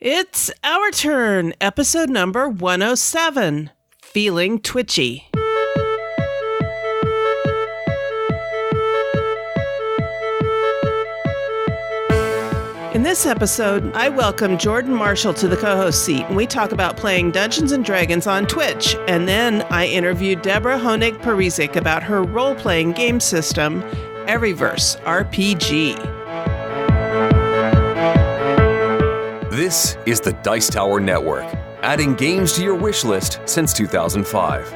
It's our turn, episode number 107, Feeling Twitchy. In this episode, I welcome Jordan Marshall to the co-host seat, and we talk about playing Dungeons & Dragons on Twitch. And then I interview Debra Hoenig Parizek about her role-playing game system, Everyverse RPG. This is the Dice Tower Network, adding games to your wish list since 2005.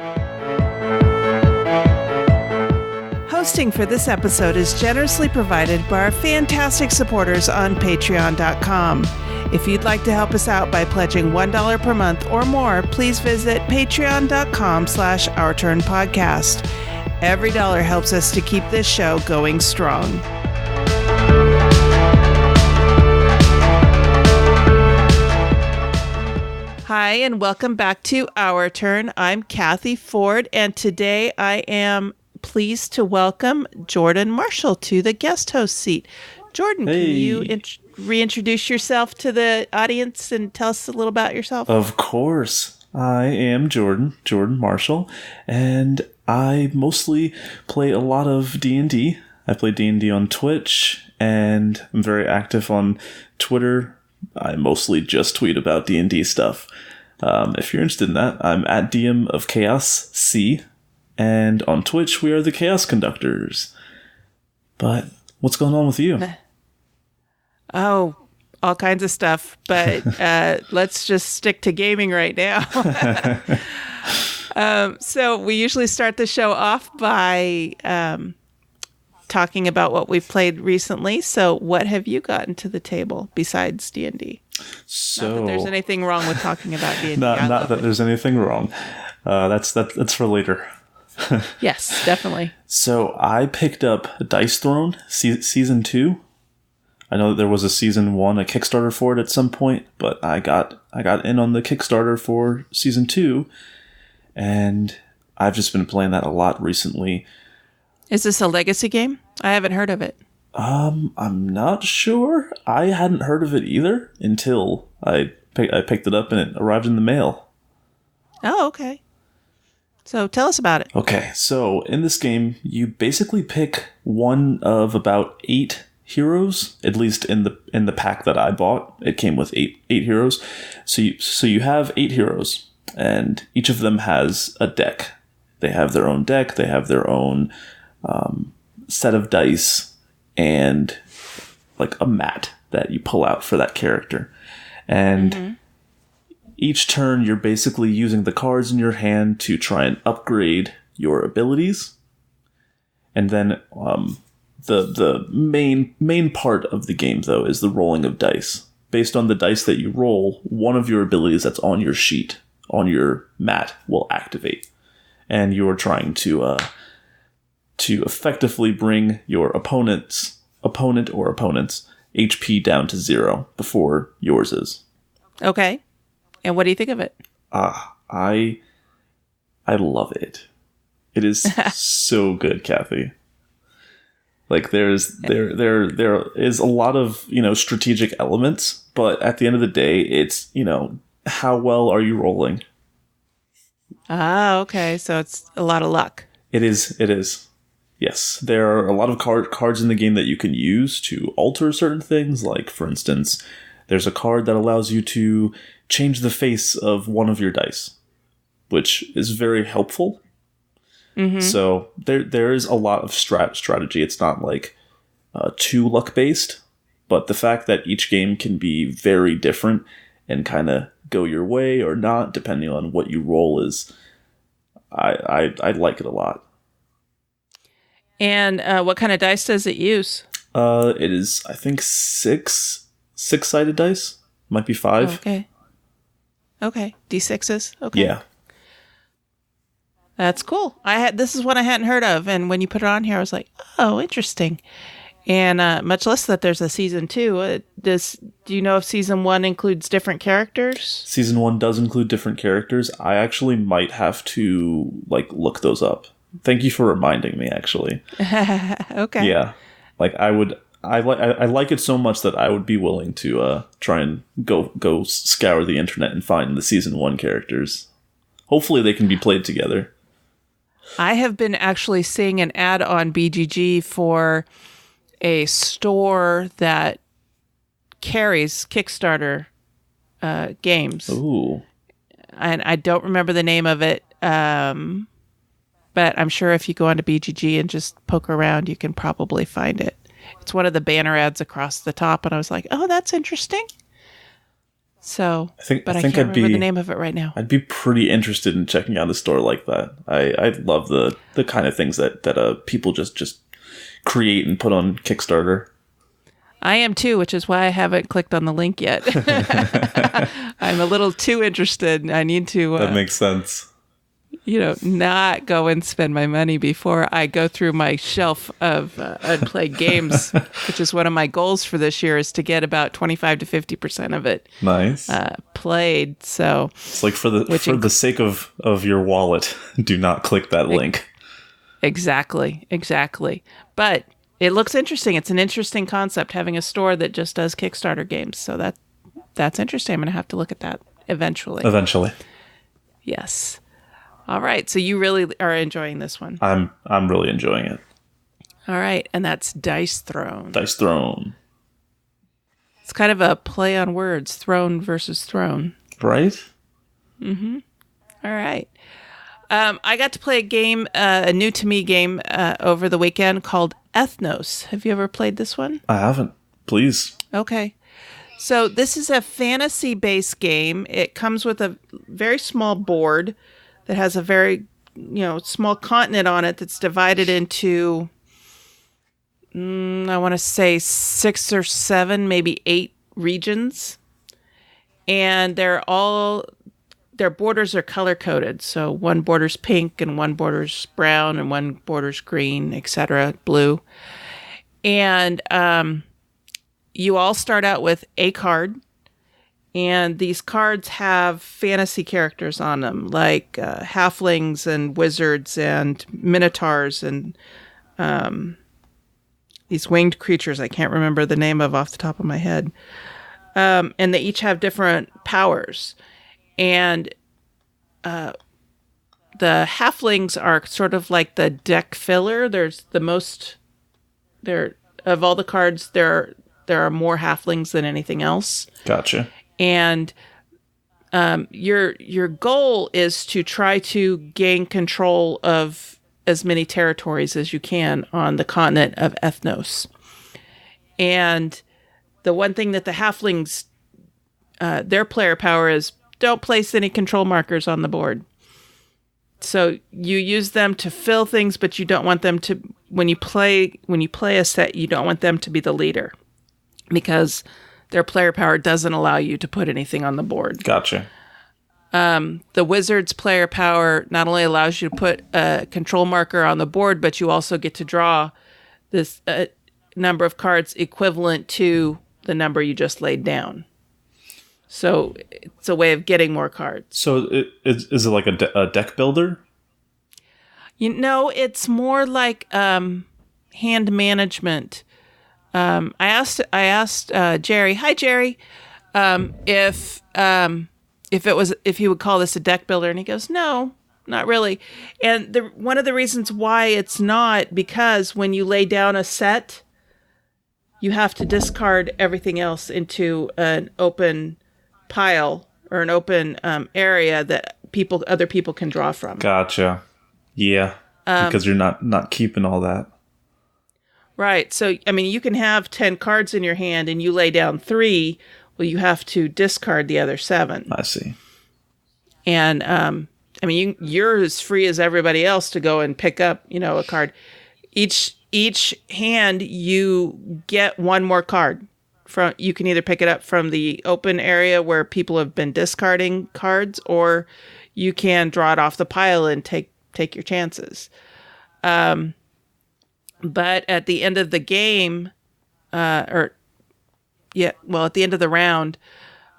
Hosting for this episode is generously provided by our fantastic supporters on Patreon.com. If you'd like to help us out by pledging $1 per month or more, please visit patreon.com/OurTurnPodcast. Every dollar helps us to keep this show going strong. Hi, and welcome back to Our Turn. I'm Cathy Ford, and today I am pleased to welcome Jordan Marshall to the guest host seat. Jordan, Can you reintroduce yourself to the audience and tell us a little about yourself? Of course. I am Jordan Marshall, and I mostly play a lot of D&D. I play D&D on Twitch, and I'm very active on Twitter. I mostly just tweet about D&D stuff. If you're interested in that, I'm at DM of Chaos C. And on Twitch, we are the Chaos Conductors. But what's going on with you? Oh, all kinds of stuff. But let's just stick to gaming right now. So we usually start the show off by talking about what we've played recently. So what have you gotten to the table besides D&D? So, not that there's anything wrong with talking about D&D. Not that there's anything wrong. That's for later. Yes, definitely. So I picked up Dice Throne Season 2. I know that there was a Season 1, a Kickstarter for it at some point, but I got in on the Kickstarter for Season 2, and I've just been playing that a lot recently. Is this a legacy game? I haven't heard of it. I'm not sure. I hadn't heard of it either until I picked it up and it arrived in the mail. Oh, okay. So tell us about it. Okay, so in this game, you basically pick one of about 8 heroes. At least in the pack that I bought, it came with eight heroes. So you have 8 heroes, and each of them has a deck. They have their own deck. They have their own set of dice and like a mat that you pull out for that character. And each turn, you're basically using the cards in your hand to try and upgrade your abilities. And then the main part of the game, though, is the rolling of dice. Based on the dice that you roll, one of your abilities that's on your sheet, on your mat, will activate. And you're trying to effectively bring your opponent or opponents' HP down to 0 before yours is. Okay. And what do you think of it? I love it. It is so good, Cathy. Like there is a lot of, strategic elements, but at the end of the day, it's, how well are you rolling? Okay. So it's a lot of luck. It is. Yes, there are a lot of cards in the game that you can use to alter certain things. Like, for instance, there's a card that allows you to change the face of one of your dice, which is very helpful. Mm-hmm. So there is a lot of strategy. It's not like too luck-based, but the fact that each game can be very different and kind of go your way or not, depending on what you roll, is I like it a lot. And what kind of dice does it use? It is, I think, six-sided dice. Might be 5. Okay. D6s. Okay. Yeah. That's cool. This is one I hadn't heard of, and when you put it on here, I was like, oh, interesting. And much less that there's a season 2. Do you know if season 1 includes different characters? Season 1 does include different characters. I actually might have to look those up. Thank you for reminding me, actually. Okay. Yeah. I would I like it so much that I would be willing to try and go scour the internet and find the season 1 characters. Hopefully they can be played together. I have been actually seeing an ad on BGG for a store that carries Kickstarter games. Ooh. And I don't remember the name of it, but I'm sure if you go onto BGG and just poke around, you can probably find it. It's one of the banner ads across the top, and I was like, oh, that's interesting. So, I can't remember the name of it right now. I'd be pretty interested in checking out a store like that. I love the kind of things that people just create and put on Kickstarter. I am too, which is why I haven't clicked on the link yet. I'm a little too interested. I need to... that makes sense. Not go and spend my money before I go through my shelf of unplayed games, which is one of my goals for this year, is to get about 25 to 50% of it played. So it's like for the sake of your wallet, do not click that link. Exactly. But it looks interesting. It's an interesting concept, having a store that just does Kickstarter games. So that's interesting. I'm going to have to look at that eventually. Yes. All right. So you really are enjoying this one. I'm really enjoying it. All right. And that's Dice Throne. Dice Throne. It's kind of a play on words, throne versus throne. Right? Mm-hmm. All right. I got to play a game, a new to me game over the weekend called Ethnos. Have you ever played this one? I haven't. Please. Okay. So this is a fantasy-based game. It comes with a very small board that has a very, small continent on it that's divided into, I want to say 6 or 7, maybe 8 regions. And their borders are color-coded. So one border's pink and one border's brown and one border's green, etc., blue. And you all start out with a card. And these cards have fantasy characters on them, like halflings and wizards and minotaurs and these winged creatures I can't remember the name of off the top of my head. And they each have different powers. And the halflings are sort of like the deck filler. There's the most... of all the cards, there are more halflings than anything else. Gotcha. And your goal is to try to gain control of as many territories as you can on the continent of Ethnos. And the one thing that the halflings, their player power is, don't place any control markers on the board. So you use them to fill things, but you don't want them to, when you play a set, you don't want them to be the leader, because their player power doesn't allow you to put anything on the board. Gotcha. The wizard's player power not only allows you to put a control marker on the board, but you also get to draw this number of cards equivalent to the number you just laid down. So it's a way of getting more cards. So is it like a deck builder? It's more like hand management. I asked Jerry, hi Jerry, if he would call this a deck builder, and he goes, no, not really. And one of the reasons why it's not, because when you lay down a set, you have to discard everything else into an open pile or an open area that other people can draw from. Gotcha. Yeah, because you're not keeping all that. Right. So, you can have 10 cards in your hand and you lay down 3. Well, you have to discard the other 7. I see. And, you're as free as everybody else to go and pick up, a card. Each hand, you get one more card. You can either pick it up from the open area where people have been discarding cards, or you can draw it off the pile and take your chances. But at the end of the game, at the end of the round,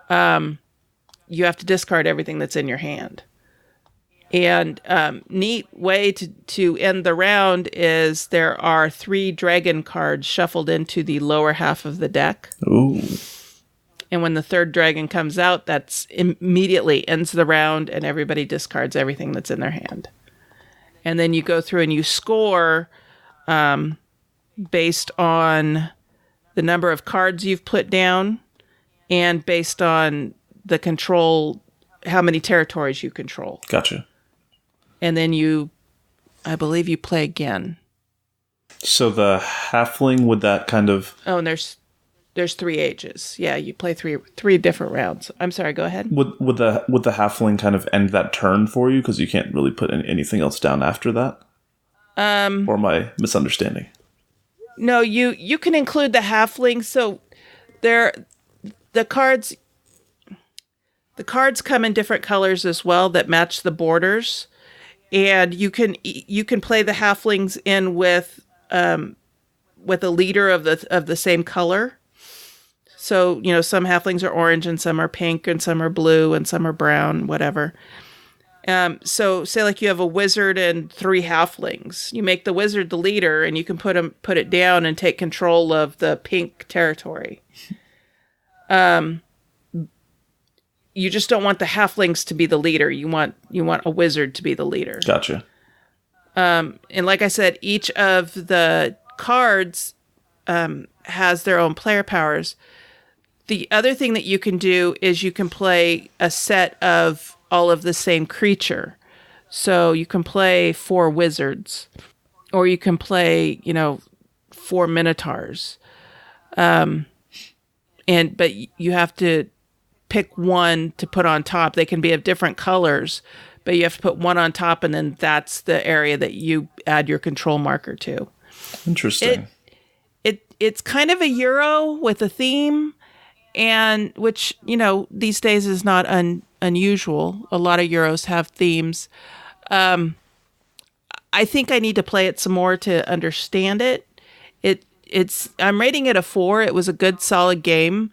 you have to discard everything that's in your hand. And neat way to end the round is there are 3 dragon cards shuffled into the lower half of the deck. Ooh. And when the 3rd dragon comes out, that's immediately ends the round, and everybody discards everything that's in their hand. And then you go through and you score based on the number of cards you've put down and based on the control, how many territories you control. Gotcha. And then I believe you play again. So the halfling, would that kind of... Oh, and there's 3 ages. Yeah, you play three different rounds. I'm sorry, go ahead. Would the halfling kind of end that turn for you? Because you can't really put anything else down after that? Or am I misunderstanding? No, you can include the halfling. So the cards come in different colors as well that match the borders. And you can play the halflings in with a leader of the same color. So, some halflings are orange and some are pink and some are blue and some are brown, whatever. So say like you have a wizard and 3 halflings. You make the wizard the leader and you can put it down and take control of the pink territory. You just don't want the halflings to be the leader. You want a wizard to be the leader. Gotcha. And like I said, each of the cards has their own player powers. The other thing that you can do is you can play a set of all of the same creature. So you can play 4 wizards, or you can play, 4 minotaurs. But you have to pick one to put on top. They can be of different colors, but you have to put one on top, and then that's the area that you add your control marker to. Interesting. It's kind of a Euro with a theme, and which, these days is not unusual. A lot of Euros have themes. I think I need to play it some more to understand it. I'm rating it a 4. It was a good, solid game.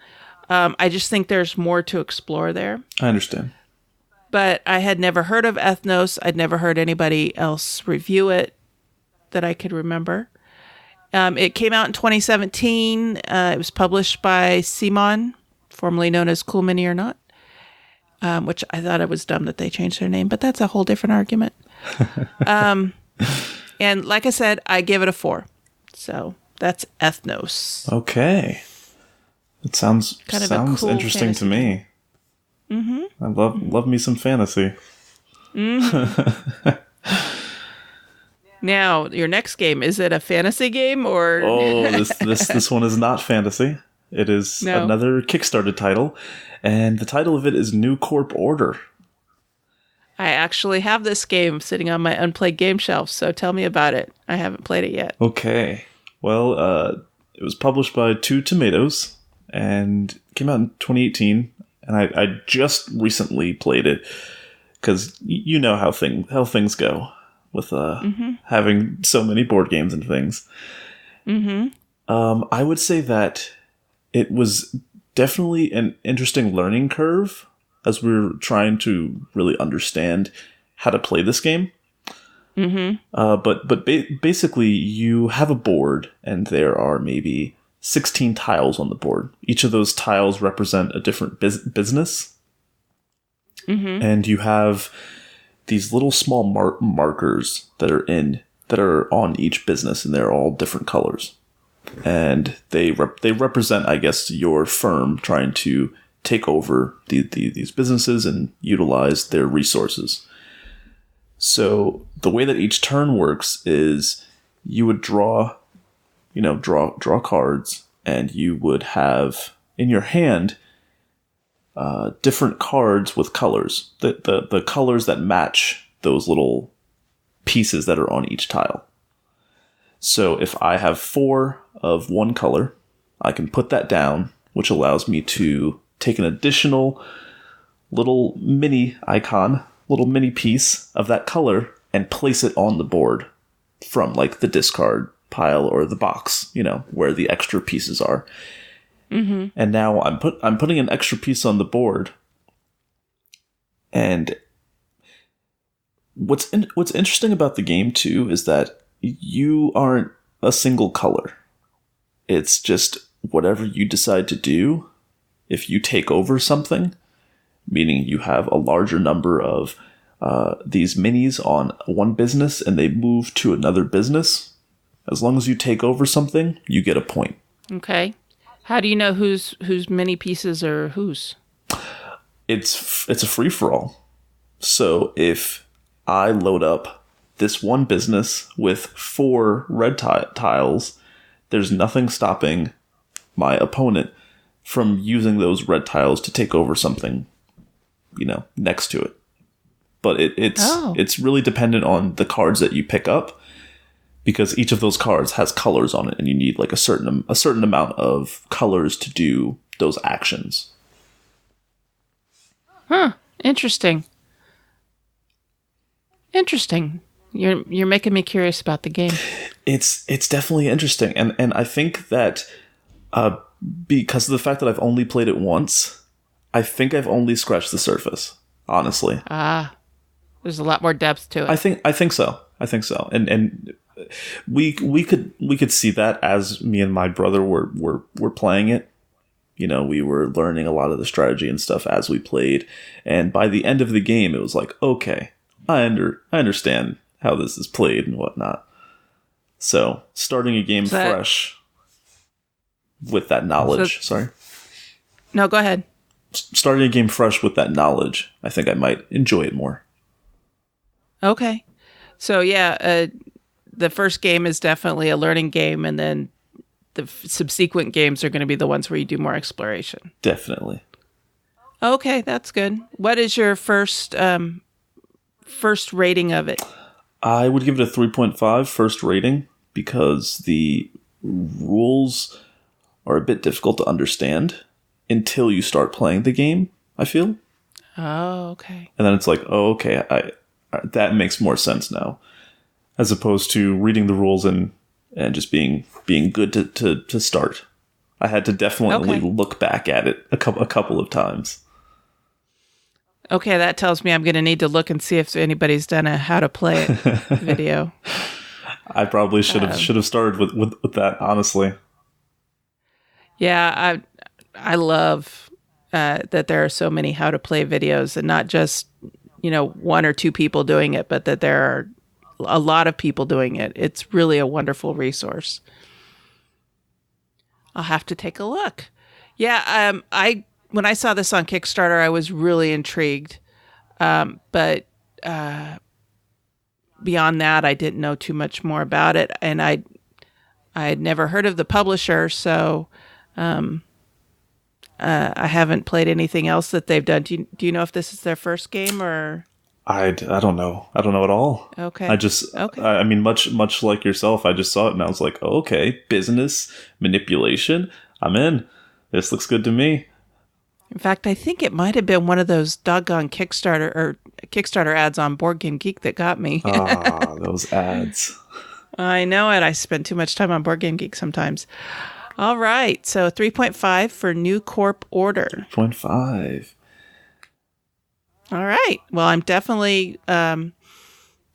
I just think there's more to explore there. I understand. But I had never heard of Ethnos. I'd never heard anybody else review it that I could remember. It came out in 2017. It was published by Simon, formerly known as Cool Mini or Not, which I thought it was dumb that they changed their name, but that's a whole different argument. And like I said, I give it a 4. So that's Ethnos. Okay. It sounds cool interesting to me. Mm-hmm. I love me some fantasy. Mm-hmm. Now, your next game, is it a fantasy game or? Oh, this one is not fantasy. It is another Kickstarter title, and the title of it is New Corp Order. I actually have this game sitting on my unplayed game shelf, so tell me about it. I haven't played it yet. Okay. Well, it was published by Two Tomatoes and came out in 2018, and I just recently played it because you know how things go with having so many board games and things. Mm-hmm. I would say that it was definitely an interesting learning curve as we were trying to really understand how to play this game. Mm-hmm. But basically, you have a board, and there are maybe 16 tiles on the board. Each of those tiles represent a different business. Mm-hmm. And you have these little small markers that are on each business, and they're all different colors. And they represent, I guess, your firm trying to take over these businesses and utilize their resources. So the way that each turn works is you would draw cards, and you would have in your hand different cards with colors, the colors that match those little pieces that are on each tile. So if I have 4 of one color, I can put that down, which allows me to take an additional little mini icon, little mini piece of that color, and place it on the board from like the discard pile or the box, where the extra pieces are. Mm-hmm. And now I'm putting an extra piece on the board, and What's interesting about the game too is that you aren't a single color. It's just whatever you decide to do. If you take over something, meaning you have a larger number of these minis on one business and they move to another business, as long as you take over something, you get a point. Okay. How do you know whose mini pieces are whose? It's a free-for-all. So if I load up this one business with 4 red tiles, there's nothing stopping my opponent from using those red tiles to take over something, next to it. But it's really dependent on the cards that you pick up, because each of those cards has colors on it, and you need like a certain amount of colors to do those actions. Huh. Interesting. You're making me curious about the game. It's definitely interesting, and I think that because of the fact that I've only played it once, I think I've only scratched the surface. Honestly, there's a lot more depth to it. I think so, and we could see that as me and my brother were playing it. We were learning a lot of the strategy and stuff as we played, and by the end of the game, it was like, okay, I understand how this is played and whatnot. So starting a game fresh with that knowledge. Sorry. No, go ahead. Starting a game fresh with that knowledge, I think I might enjoy it more. Okay. So yeah, the first game is definitely a learning game, and then the subsequent games are going to be the ones where you do more exploration. Definitely. Okay, that's good. What is your first rating of it? I would give it a 3.5 first rating, because the rules are a bit difficult to understand until you start playing the game, I feel. Oh, okay. And then it's like, oh, okay, that makes more sense now, as opposed to reading the rules and just being good to start. I had to definitely look back at it a couple of times. Okay, that tells me I'm going to need to look and see if anybody's done a how to play it video. I probably should have started with that, honestly. Yeah, I love that there are so many how to play videos, and not just 1 or 2 people doing it, but that there are a lot of people doing it. It's really a wonderful resource. I'll have to take a look. Yeah, when I saw this on Kickstarter, I was really intrigued. But beyond that, I didn't know too much more about it, and I had never heard of the publisher, so I haven't played anything else that they've done. Do you know if this is their first game, or? I don't know. I don't know at all. Okay. I mean, much like yourself, I just saw it and I was like, oh, okay, business manipulation. I'm in. This looks good to me. In fact, I think it might have been one of those doggone Kickstarter ads on Board Game Geek that got me. Those ads. I know it. I spend too much time on Board Game Geek sometimes. All right. So 3.5 for New Corp Order. 3.5. All right. Well, I'm definitely,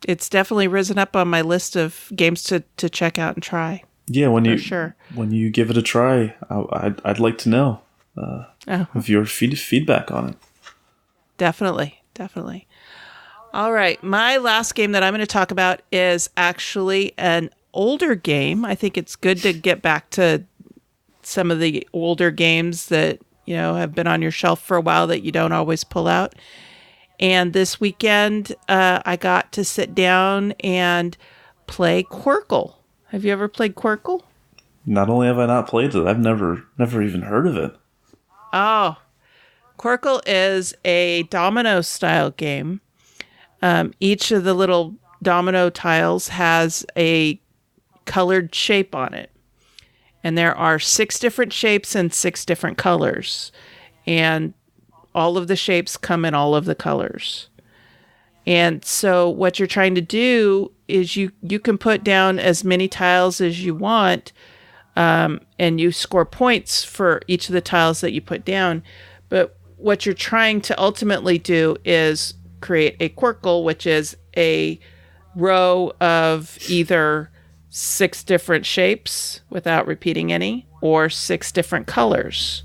it's definitely risen up on my list of games to check out and try. Yeah, when you give it a try, I'd like to know of your feedback on it. Definitely. All right. My last game that I'm going to talk about is actually an older game. I think it's good to get back to some of the older games that, have been on your shelf for a while that you don't always pull out. And this weekend, I got to sit down and play Quirkle. Have you ever played Quirkle? Not only have I not played it, I've never even heard of it. Oh, Quirkle is a domino-style game. Each of the little domino tiles has a colored shape on it. And there are 6 different shapes and 6 different colors. And all of the shapes come in all of the colors. And so what you're trying to do is you can put down as many tiles as you want, and you score points for each of the tiles that you put down. But what you're trying to ultimately do is create a Quirkle, which is a row of either 6 different shapes without repeating any, or 6 different colors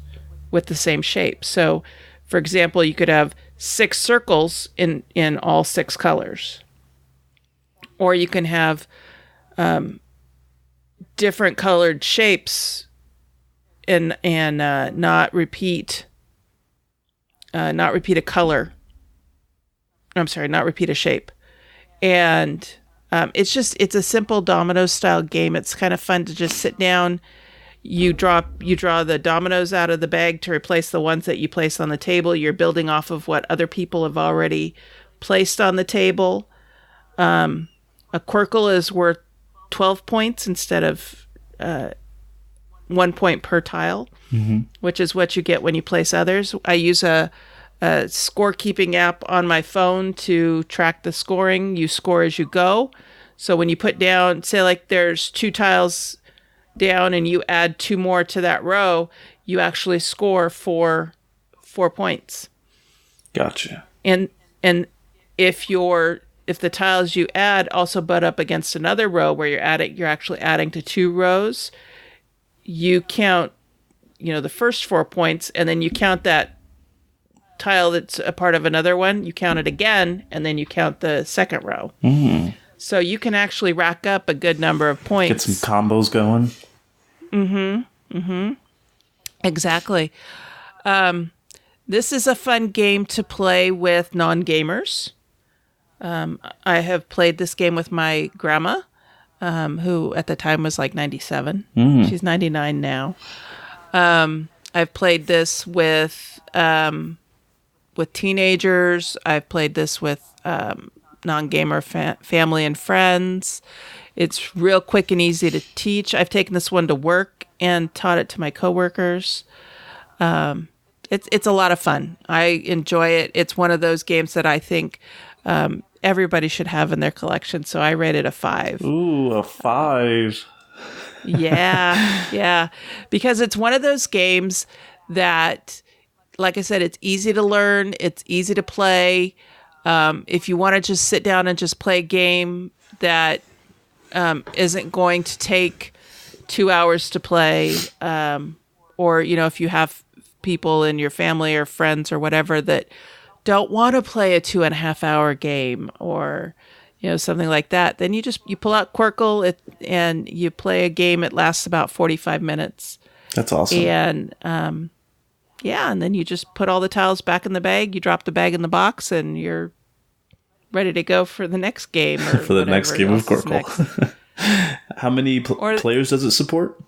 with the same shape. So, for example, you could have 6 circles in all 6 colors. Or you can have different colored shapes and not repeat a color. I'm sorry, not repeat a shape. And it's a simple domino style game. It's kind of fun to just sit down. You draw the dominoes out of the bag to replace the ones that you place on the table. You're building off of what other people have already placed on the table. A Quirkle is worth 12 points instead of 1 point per tile, which is what you get when you place others. I use a scorekeeping app on my phone to track the scoring. You score as you go. So when you put down, say like there's 2 tiles down and you add 2 more to that row, you actually score 4 points. Gotcha. And if the tiles you add also butt up against another row where you're actually adding to 2 rows, you count, the first 4 points, and then you count that tile that's a part of another one, you count it again, and then you count the second row. So you can actually rack up a good number of points. Get some combos going. Exactly. This is a fun game to play with non-gamers. I have played this game with my grandma, who at the time was like 97. She's 99 now. I've played this with teenagers. I've played this with non-gamer family and friends. It's real quick and easy to teach. I've taken this one to work and taught it to my coworkers. It's a lot of fun. I enjoy it. It's one of those games that I think everybody should have in their collection. So I rate it a 5. Ooh, a 5. Yeah. Because it's one of those games that, like I said, it's easy to learn. It's easy to play. If you want to just sit down and just play a game that isn't going to take 2 hours to play, or, if you have people in your family or friends or whatever that don't want to play a 2.5 hour game or, something like that, then you pull out Quirkle and you play a game. It lasts about 45 minutes. That's awesome. And, and then you just put all the tiles back in the bag. You drop the bag in the box and you're ready to go for the next game. Or for the next game of Quirkle. How many players does it support?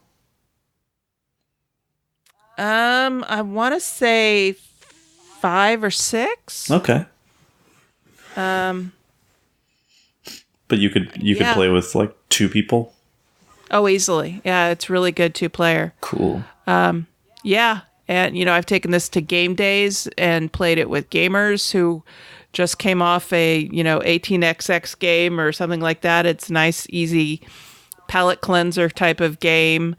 I want to say 5 or 6. Okay. But you could play with like 2 people. Oh, easily. Yeah, it's really good 2-player. Cool. Yeah, and I've taken this to game days and played it with gamers who just came off a 18xx game or something like that. It's nice, easy palate cleanser type of game.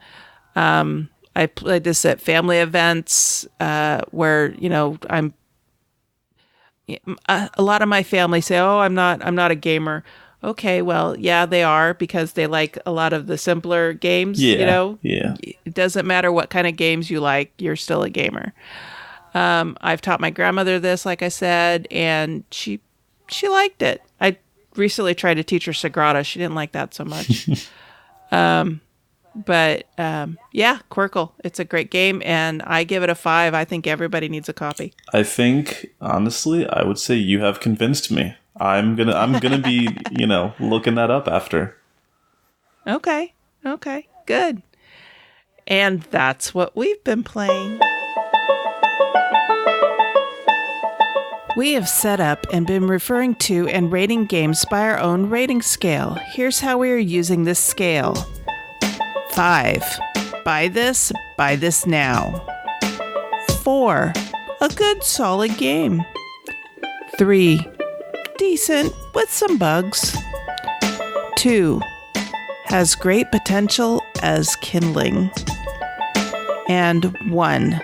I played this at family events where I'm. A lot of my family say, "Oh, I'm not a gamer." Okay, well, yeah, they are, because they like a lot of the simpler games. Yeah. It doesn't matter what kind of games you like; you're still a gamer. I've taught my grandmother this, like I said, and she liked it. I recently tried to teach her Sagrada. She didn't like that so much. But Quirkle. It's a great game, and I give it a 5. I think everybody needs a copy. I think, honestly, I would say you have convinced me. I'm gonna be, looking that up after. Okay, good. And that's what we've been playing. We have set up and been referring to and rating games by our own rating scale. Here's how we are using this scale. 5. Buy this now. 4. A good solid game. 3. Decent with some bugs. 2. Has great potential as kindling. And 1.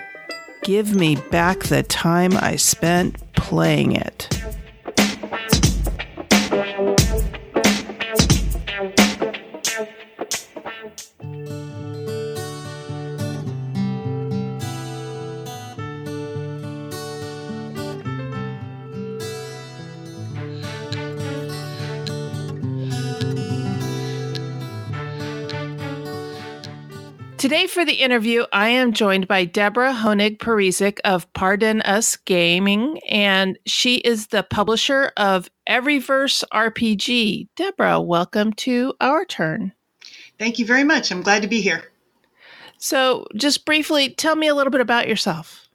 Give me back the time I spent playing it. Today for the interview, I am joined by Debra Hoenig Parizek of Pardon Us Gaming, and she is the publisher of Everyverse RPG. Deborah, welcome to our turn. Thank you very much. I'm glad to be here. So just briefly, tell me a little bit about yourself.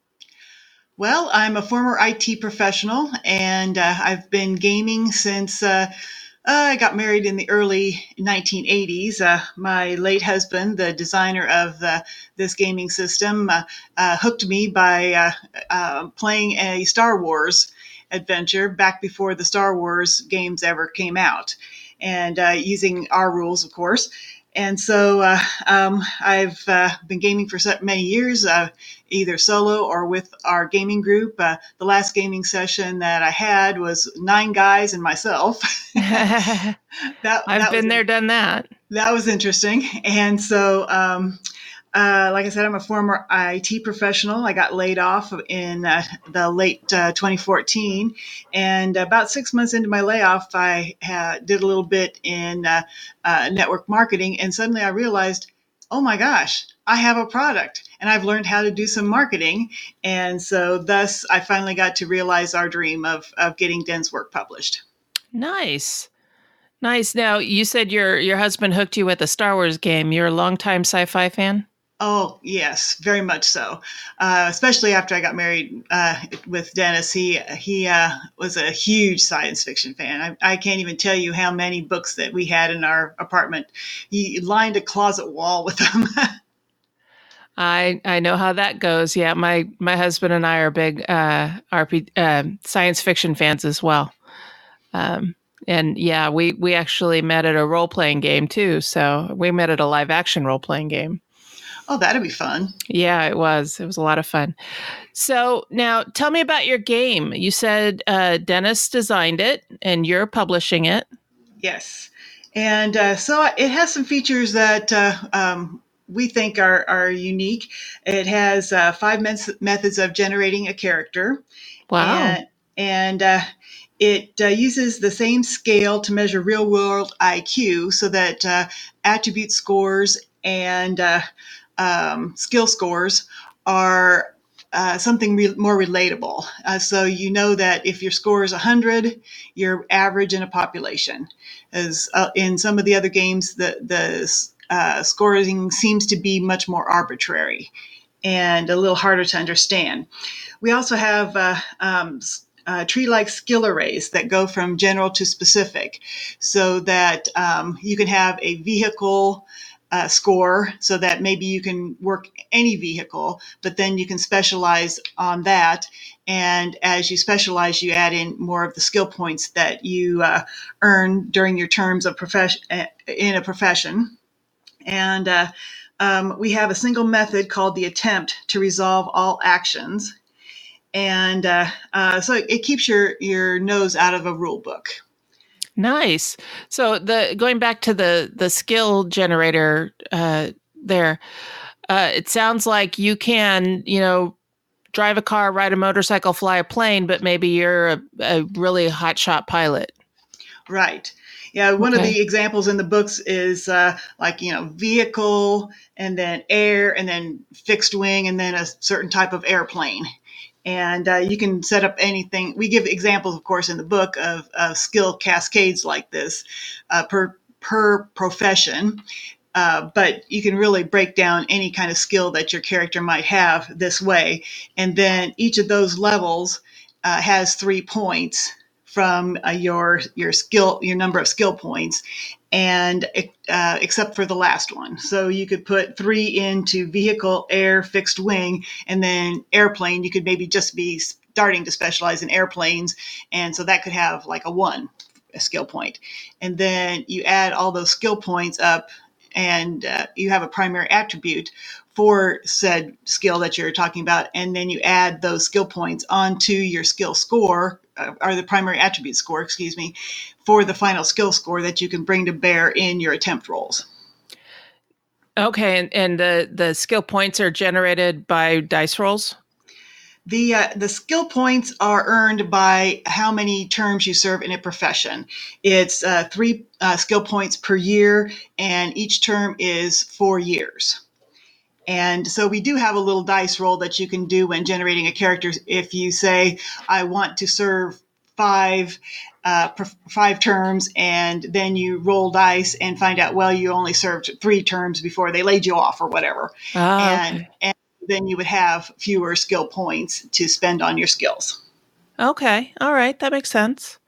Well, I'm a former IT professional, and I've been gaming since I got married in the early 1980s. My late husband, the designer of this gaming system, hooked me by playing a Star Wars adventure back before the Star Wars games ever came out, and using our rules, of course. And so I've been gaming for so many years, either solo or with our gaming group. The last gaming session that I had was 9 guys and myself. I've been there, done that. That was interesting. And so, like I said, I'm a former IT professional. I got laid off in the late 2014. And about 6 months into my layoff, I did a little bit in network marketing. And suddenly I realized, oh my gosh, I have a product and I've learned how to do some marketing. And so thus I finally got to realize our dream of getting Den's work published. Nice. Now, you said your husband hooked you with a Star Wars game. You're a longtime sci-fi fan? Oh, yes, very much so. Especially after I got married with Dennis. He was a huge science fiction fan. I can't even tell you how many books that we had in our apartment. He lined a closet wall with them. I know how that goes. Yeah, my husband and I are big science fiction fans as well. And yeah, we actually met at a role-playing game too. So we met at a live-action role-playing game. Oh, that'd be fun. Yeah, it was. It was a lot of fun. So now tell me about your game. You said Dennis designed it and you're publishing it. Yes. And so it has some features that we think are unique. It has 5 methods of generating a character. Wow. And it uses the same scale to measure real-world IQ so that attribute scores and skill scores are something more relatable. So you know that if your score is 100, you're average in a population. As in some of the other games, the scoring seems to be much more arbitrary and a little harder to understand. We also have tree-like skill arrays that go from general to specific, so that you can have a vehicle score, so that maybe you can work any vehicle, but then you can specialize on that. And as you specialize, you add in more of the skill points that you earn during your terms of in a profession. And we have a single method called the attempt to resolve all actions. And so it keeps your nose out of a rule book. Nice. So going back to the skill generator there, it sounds like you can, drive a car, ride a motorcycle, fly a plane, but maybe you're a really hotshot pilot. Right. Yeah. One of the examples in the books is vehicle, and then air, and then fixed wing, and then a certain type of airplane. And you can set up anything. We give examples, of course, in the book of skill cascades like this per profession. But you can really break down any kind of skill that your character might have this way. And then each of those levels has 3 points from your skill, your number of skill points, and except for the last one. So you could put 3 into vehicle, air, fixed wing, and then airplane. You could maybe just be starting to specialize in airplanes. And so that could have like a skill point. And then you add all those skill points up, and you have a primary attribute for said skill that you're talking about. And then you add those skill points onto your skill score, or the primary attribute score, excuse me, for the final skill score that you can bring to bear in your attempt rolls. Okay, and the skill points are generated by dice rolls? The skill points are earned by how many terms you serve in a profession. It's 3 skill points per year, and each term is 4 years. And so we do have a little dice roll that you can do when generating a character. If you say, I want to serve five terms, and then you roll dice and find out, well, you only served 3 terms before they laid you off or whatever. And then you would have fewer skill points to spend on your skills. Okay. All right. That makes sense.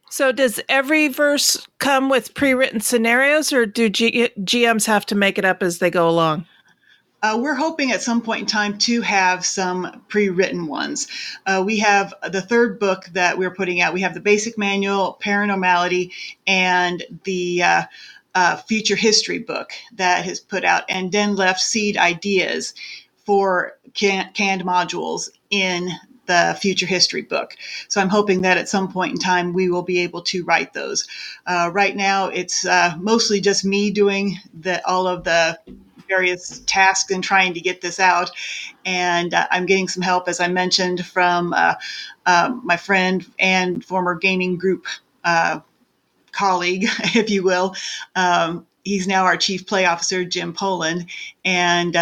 So does Everyverse come with pre-written scenarios, or do GMs have to make it up as they go along? We're hoping at some point in time to have some pre-written ones. We have the 3rd book that we're putting out. We have the basic manual, Paranormality, and the future history book that is put out, and then left seed ideas for canned modules in the future history book. So I'm hoping that at some point in time we will be able to write those. Right now it's mostly just me doing all of the various tasks and trying to get this out. And I'm getting some help, as I mentioned, from my friend and former gaming group colleague, if you will. He's now our chief play officer, Jim Poland, and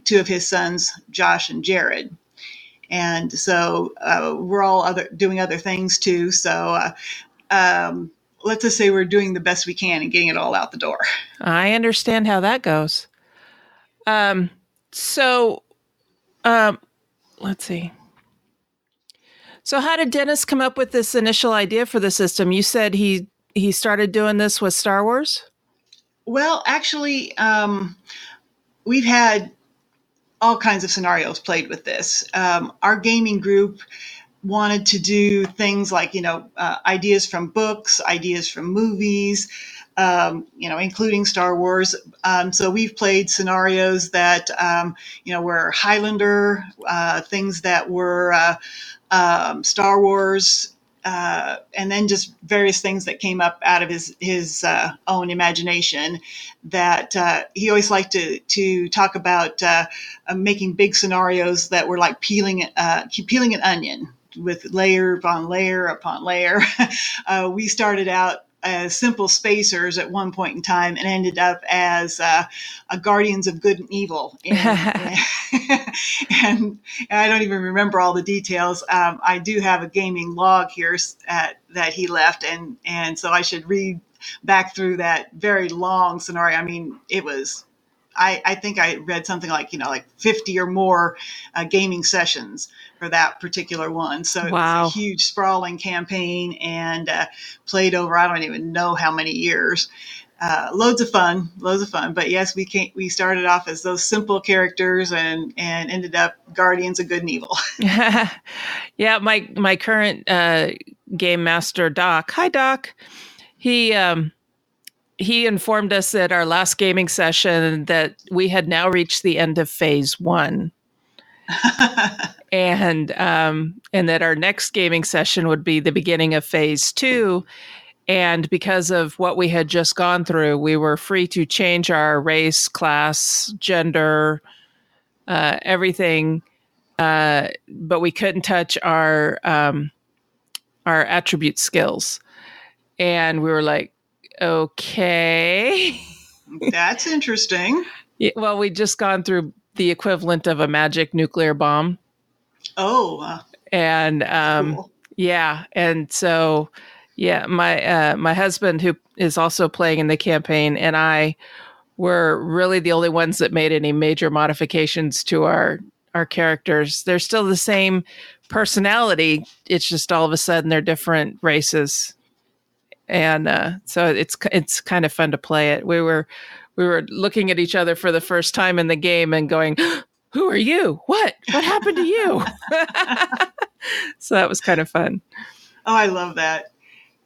2 of his sons, Josh and Jared. And so we're all doing other things too. So let's just say we're doing the best we can and getting it all out the door. I understand how that goes. Let's see. So how did Dennis come up with this initial idea for the system? You said he started doing this with Star Wars? Well, actually, we've had all kinds of scenarios played with this. Our gaming group wanted to do things like, ideas from books, ideas from movies, including Star Wars. So we've played scenarios that, were Highlander, things that were Star Wars, and then just various things that came up out of his own imagination. That he always liked to talk about making big scenarios that were like peeling an onion with layer upon layer upon layer. We started out as simple spacers at one point in time and ended up as a guardians of good and evil. And I don't even remember all the details. I do have a gaming log here that he left, and so I should read back through that very long scenario. I mean, it was, I think I read something like 50 or more gaming sessions for that particular one. So it was a huge sprawling campaign and played over, I don't even know how many years. Loads of fun. But yes, we started off as those simple characters and ended up guardians of good and evil. Yeah, my current game master, Doc. Hi, Doc. He informed us at our last gaming session that we had now reached the end of phase 1. and that our next gaming session would be the beginning of phase 2. And because of what we had just gone through, we were free to change our race, class, gender, everything. But we couldn't touch our attribute skills. And we were like, okay. That's interesting. Yeah, well, we'd just gone through the equivalent of a magic nuclear bomb. Oh. And cool. Yeah. And so, yeah, my husband, who is also playing in the campaign, and I were really the only ones that made any major modifications to our characters. They're still the same personality. It's just all of a sudden they're different races. And so it's kind of fun to play it. We were looking at each other for the first time in the game and going, "Who are you? What happened to you?" So that was kind of fun. Oh, I love that.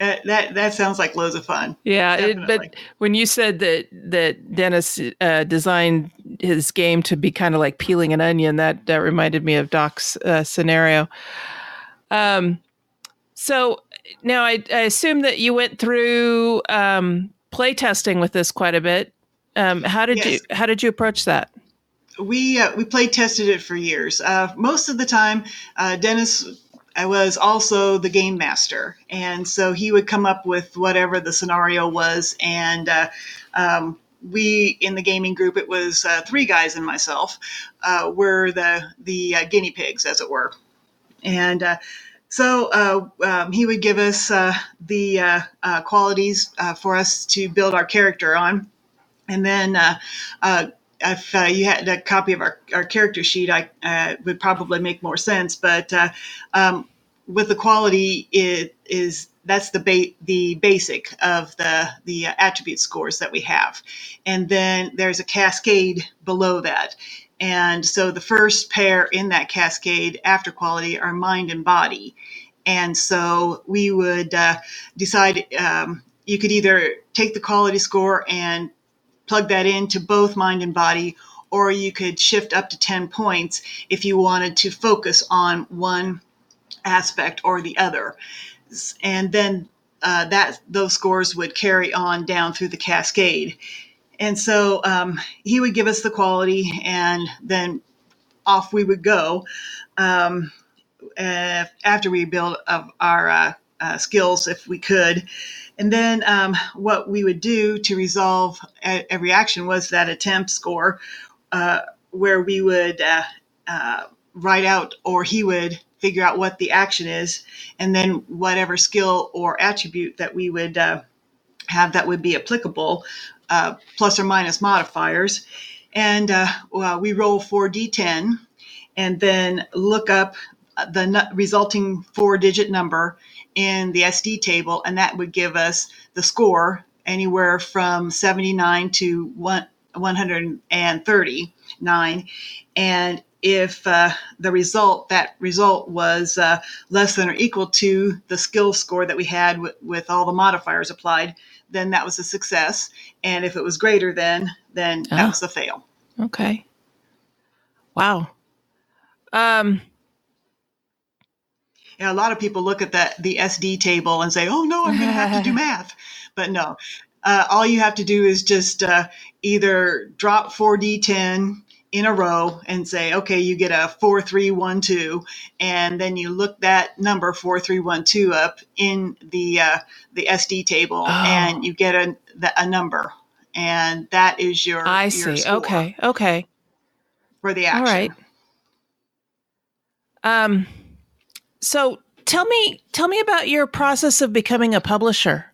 That sounds like loads of fun. Yeah, but when you said that Dennis designed his game to be kind of like peeling an onion, that reminded me of Doc's scenario. So now I assume that you went through playtesting with this quite a bit. How did you approach that? We play tested it for years. Most of the time, Dennis was also the game master, and so he would come up with whatever the scenario was, and we in the gaming group, it was 3 guys and myself, were the guinea pigs, as it were. And so he would give us the qualities for us to build our character on. And then if you had a copy of our character sheet, I would probably make more sense. But with the quality, that's the basic of the attribute scores that we have. And then there's a cascade below that. And so the first pair in that cascade after quality are mind and body. And so we would decide you could either take the quality score and plug that into both mind and body, or you could shift up to 10 points if you wanted to focus on one aspect or the other. And then those scores would carry on down through the cascade. And so he would give us the quality, and then off we would go after we build our skills, if we could. And then what we would do to resolve every action was that attempt score, where we would write out, or he would figure out what the action is, and then whatever skill or attribute that we would have that would be applicable, plus or minus modifiers. And we roll 4d10 and then look up the resulting 4-digit number in the SD table, and that would give us the score anywhere from 79 to 139. And if that result was less than or equal to the skill score that we had with all the modifiers applied, then that was a success. And if it was greater than, then that was a fail. Okay. Wow. Yeah, a lot of people look at the SD table and say, oh, no, I'm going to have to do math. But no, all you have to do is just either drop 4d10 in a row and say, okay, you get a 4312, and then you look that number 4312 up in the SD table, and you get a number, and that is your I your see. score Okay. for the action. All right. So tell me about your process of becoming a publisher.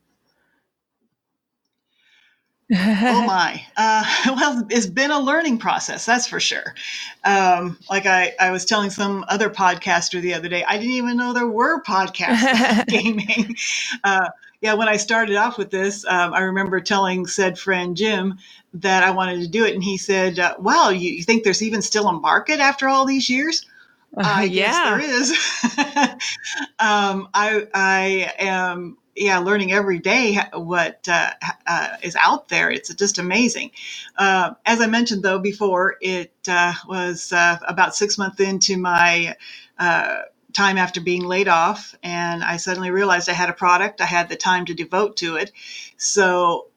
Oh my. Well, it's been a learning process, that's for sure. Like I was telling some other podcaster the other day, I didn't even know there were podcasts about gaming. When I started off with this, I remember telling said friend Jim that I wanted to do it. And he said, wow, you think there's even still a market after all these years? I guess there is. I am learning every day what is out there. It's just amazing. As I mentioned, though, before, it was about 6 months into my time after being laid off, and I suddenly realized I had a product. I had the time to devote to it. So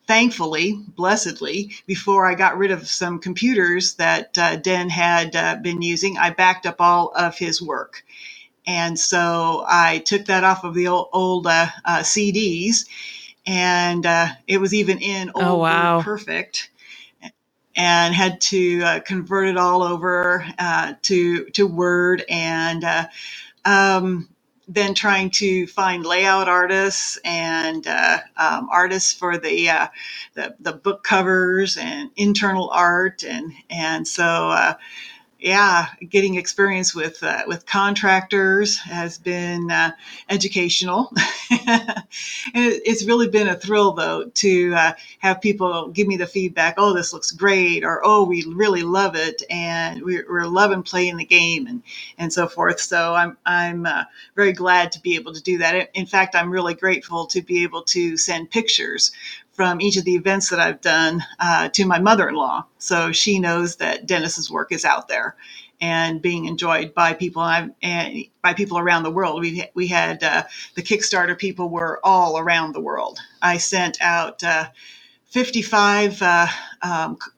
thankfully, blessedly, before I got rid of some computers that Den had been using, I backed up all of his work. And so I took that off of the old CDs, and it was even in old WordPerfect, and had to convert it all over to Word, and then trying to find layout artists and artists for the book covers and internal art, and so getting experience with contractors has been educational. And it's really been a thrill, though, to have people give me the feedback, oh, this looks great, or oh, we really love it, and we're loving playing the game, and so forth. So I'm very glad to be able to do that. In fact, I'm really grateful to be able to send pictures from each of the events that I've done to my mother-in-law, so she knows that Dennis's work is out there and being enjoyed by people, and by people around the world. We had the Kickstarter people were all around the world. I sent out 55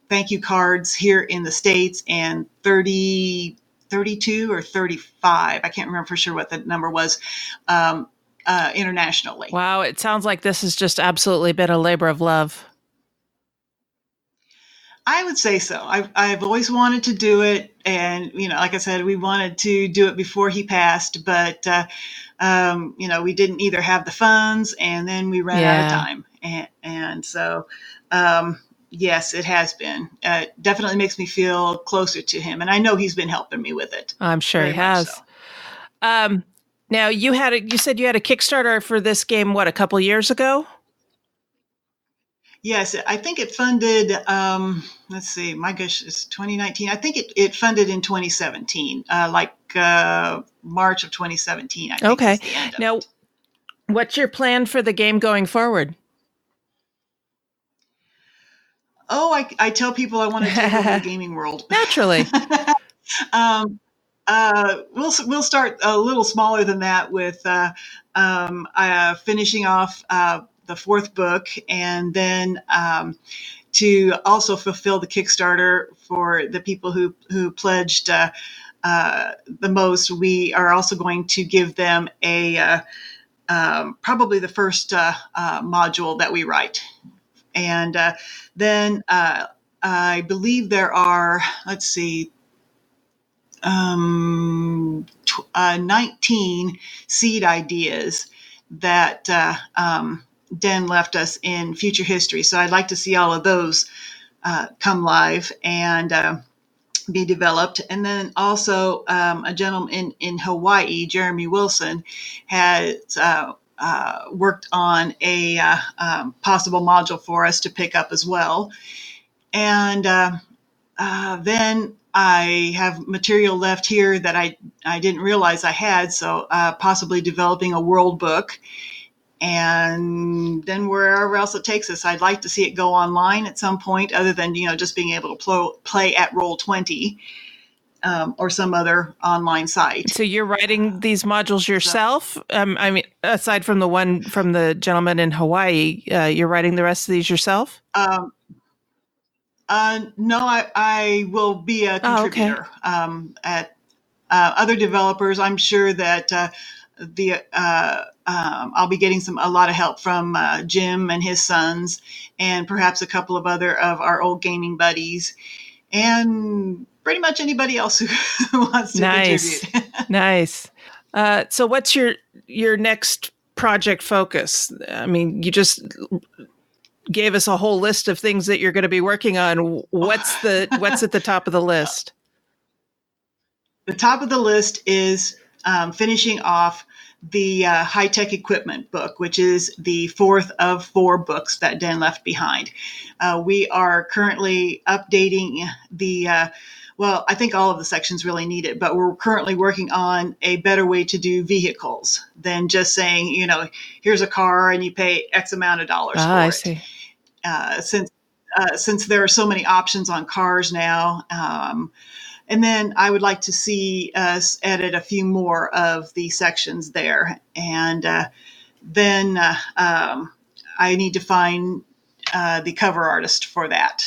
thank you cards here in the States, and 32 or 35, I can't remember for sure what the number was, internationally. Wow, it sounds like this has just absolutely been a labor of love. I would say so. I've always wanted to do it, and like I said, we wanted to do it before he passed, but we didn't either have the funds, and then we ran out of time, and so yes, it has been. Definitely makes me feel closer to him, and I know he's been helping me with it. I'm sure he has. So. Now you said you had a Kickstarter for this game. What, a couple years ago? Yes, I think it funded, let's see, my gosh, it's 2019. I think it funded in 2017, March of 2017, I think. Okay. Is the end of now, it. What's your plan for the game going forward? Oh, I tell people I want to take over the gaming world. Naturally. We'll start a little smaller than that with finishing off the fourth book, and then to also fulfill the Kickstarter for the people who pledged the most. We are also going to give them a probably the first module that we write, and then I believe there are, let's see, 19 seed ideas that Den left us in future history. So I'd like to see all of those come live and be developed. And then also a gentleman in Hawaii, Jeremy Wilson, has worked on a possible module for us to pick up as well. And then I have material left here that I didn't realize I had, so possibly developing a world book. And then wherever else it takes us, I'd like to see it go online at some point, other than just being able to play at Roll20 or some other online site. So you're writing these modules yourself? I mean, aside from the one from the gentleman in Hawaii, you're writing the rest of these yourself? No, I will be a contributor. At other developers. I'm sure that I'll be getting a lot of help from Jim and his sons, and perhaps a couple of other of our old gaming buddies, and pretty much anybody else who wants to contribute. Nice. So what's your next project focus? I mean, you just gave us a whole list of things that you're going to be working on. What's at the top of the list? The top of the list is finishing off the high-tech equipment book, which is the fourth of 4 books that Den left behind. We are currently updating I think all of the sections really need it, but we're currently working on a better way to do vehicles than just saying, here's a car and you pay X amount of dollars for it. I see. Since there are so many options on cars now. And then I would like to see us edit a few more of the sections there. And then I need to find the cover artist for that.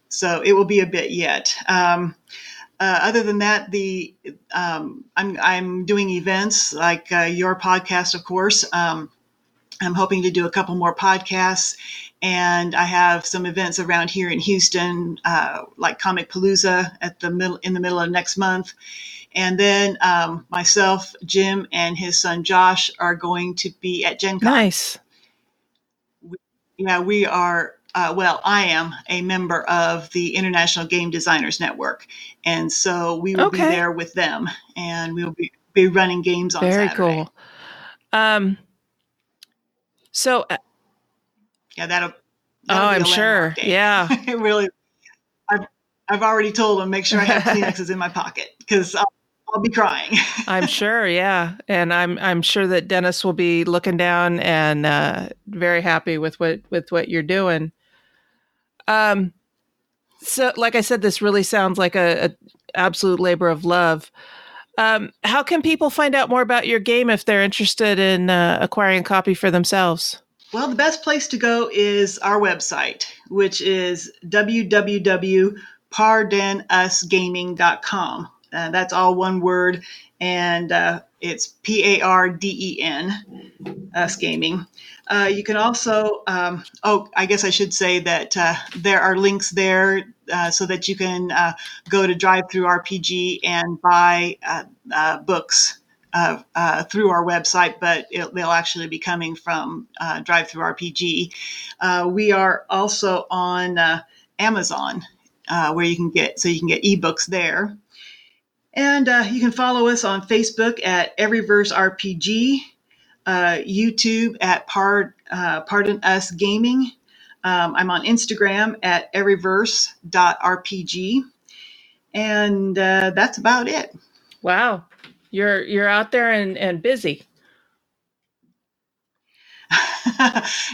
So it will be a bit yet. Other than that, I'm doing events like your podcast, of course. I'm hoping to do a couple more podcasts, and I have some events around here in Houston, like Comic Palooza in the middle of next month. And then myself, Jim, and his son Josh are going to be at Gen Con. Nice. We are. I am a member of the International Game Designers Network, and so we will be there with them, and we will be running games on Saturday. Very cool. So, that'll I'm sure. Day. Yeah, it really. I've already told them, make sure I have Kleenexes in my pocket, because I'll be crying. I'm sure. Yeah, and I'm sure that Dennis will be looking down and very happy with what you're doing. So, like I said, this really sounds like a absolute labor of love. How can people find out more about your game if they're interested in acquiring a copy for themselves? Well, the best place to go is our website, which is www.pardenusgaming.com. That's all one word, and it's PARDEN, Us Gaming. You can also, I guess I should say that there are links there so that you can go to Drive-Thru RPG and buy books through our website, but they'll actually be coming from Drive-Thru RPG. We are also on Amazon, where you can get ebooks there. And you can follow us on Facebook at Everyverse RPG, YouTube at Pardon Us Gaming. I'm on Instagram at everyverse.rpg. And that's about it. Wow. You're out there and busy.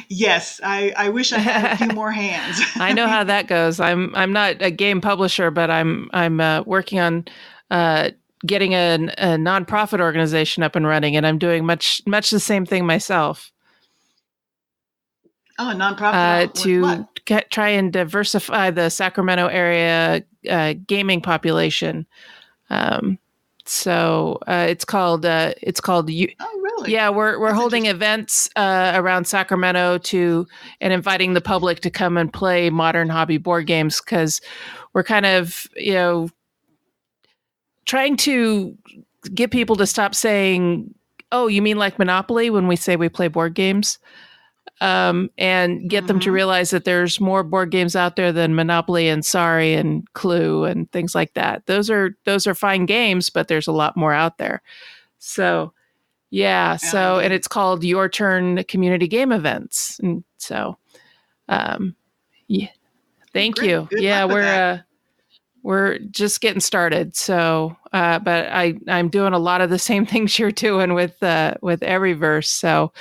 Yes, I wish I had a few more hands. I know how that goes. I'm not a game publisher, but I'm working on getting a nonprofit organization up and running, and I'm doing much the same thing myself. Oh, a nonprofit to try and diversify the Sacramento area gaming population. So it's called. Oh, really? Yeah, we're holding events around Sacramento and inviting the public to come and play modern hobby board games, because we're kind of trying to get people to stop saying, "Oh, you mean like Monopoly?" when we say we play board games. And get them to realize that there's more board games out there than Monopoly and Sorry and Clue and things like that. Those are fine games, but there's a lot more out there. So, yeah. So, and it's called Your Turn Community Game Events. And so, yeah. Thank you. Good Yeah, we're just getting started. So, but I'm doing a lot of the same things you're doing with Everyverse. So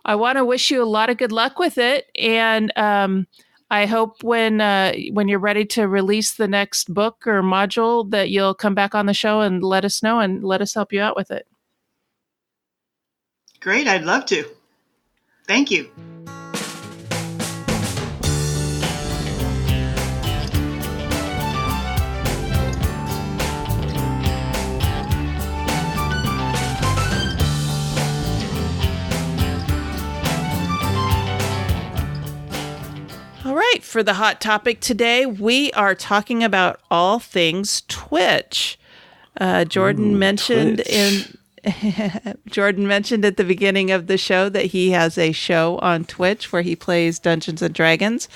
I want to wish you a lot of good luck with it. And I hope when you're ready to release the next book or module that you'll come back on the show and let us know and let us help you out with it. Great. I'd love to. Thank you. All right, for the hot topic today, we are talking about all things Twitch. Jordan mentioned Jordan mentioned at the beginning of the show that he has a show on Twitch where he plays Dungeons and Dragons.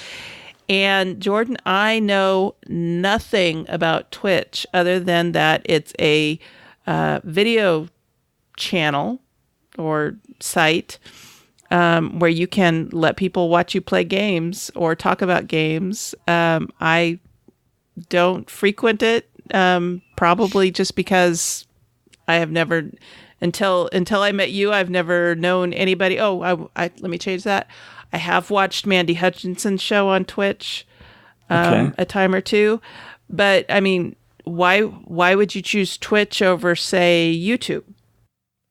And Jordan, I know nothing about Twitch other than that it's a video channel or site where you can let people watch you play games or talk about games. I don't frequent it, probably just because I have never, until I met you, I've never known anybody. Oh, let me change that. I have watched Mandy Hutchinson's show on Twitch a time or two, but I mean, why would you choose Twitch over, say, YouTube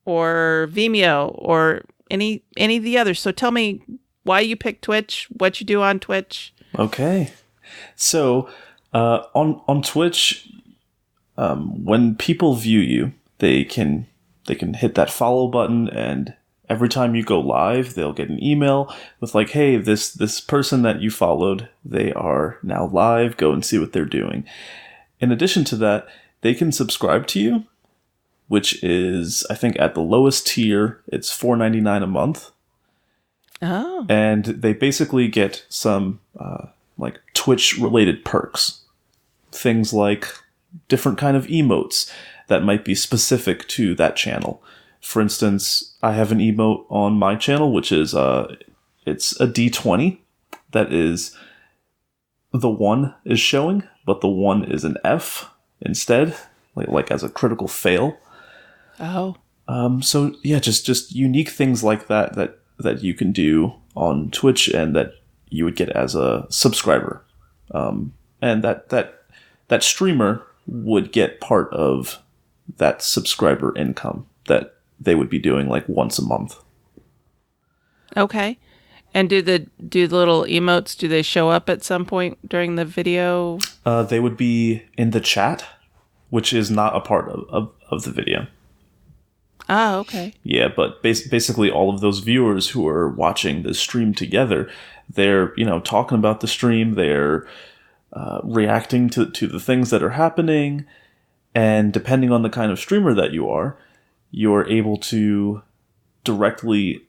or Vimeo or any of the others? So tell me why you picked Twitch, what you do on Twitch. Okay. So on Twitch, when people view you, they can hit that follow button, and every time you go live, they'll get an email with like, hey, this person that you followed, they are now live. Go and see what they're doing. In addition to that, they can subscribe to you, which is, I think, at the lowest tier, it's $4.99 a month. Oh. And they basically get some like Twitch-related perks. Things like different kind of emotes that might be specific to that channel. For instance, I have an emote on my channel, which is it's a D20 that is, the 1 is showing, but the 1 is an F instead, like as a critical fail. Oh. So yeah, just unique things like that you can do on Twitch and that you would get as a subscriber. And that streamer would get part of that subscriber income that they would be doing like once a month. Okay. And do the little emotes, do they show up at some point during the video? They would be in the chat which is not a part of the video. Oh, okay. Yeah, but basically all of those viewers who are watching the stream together, they're, talking about the stream, they're reacting to the things that are happening, and depending on the kind of streamer that you're able to directly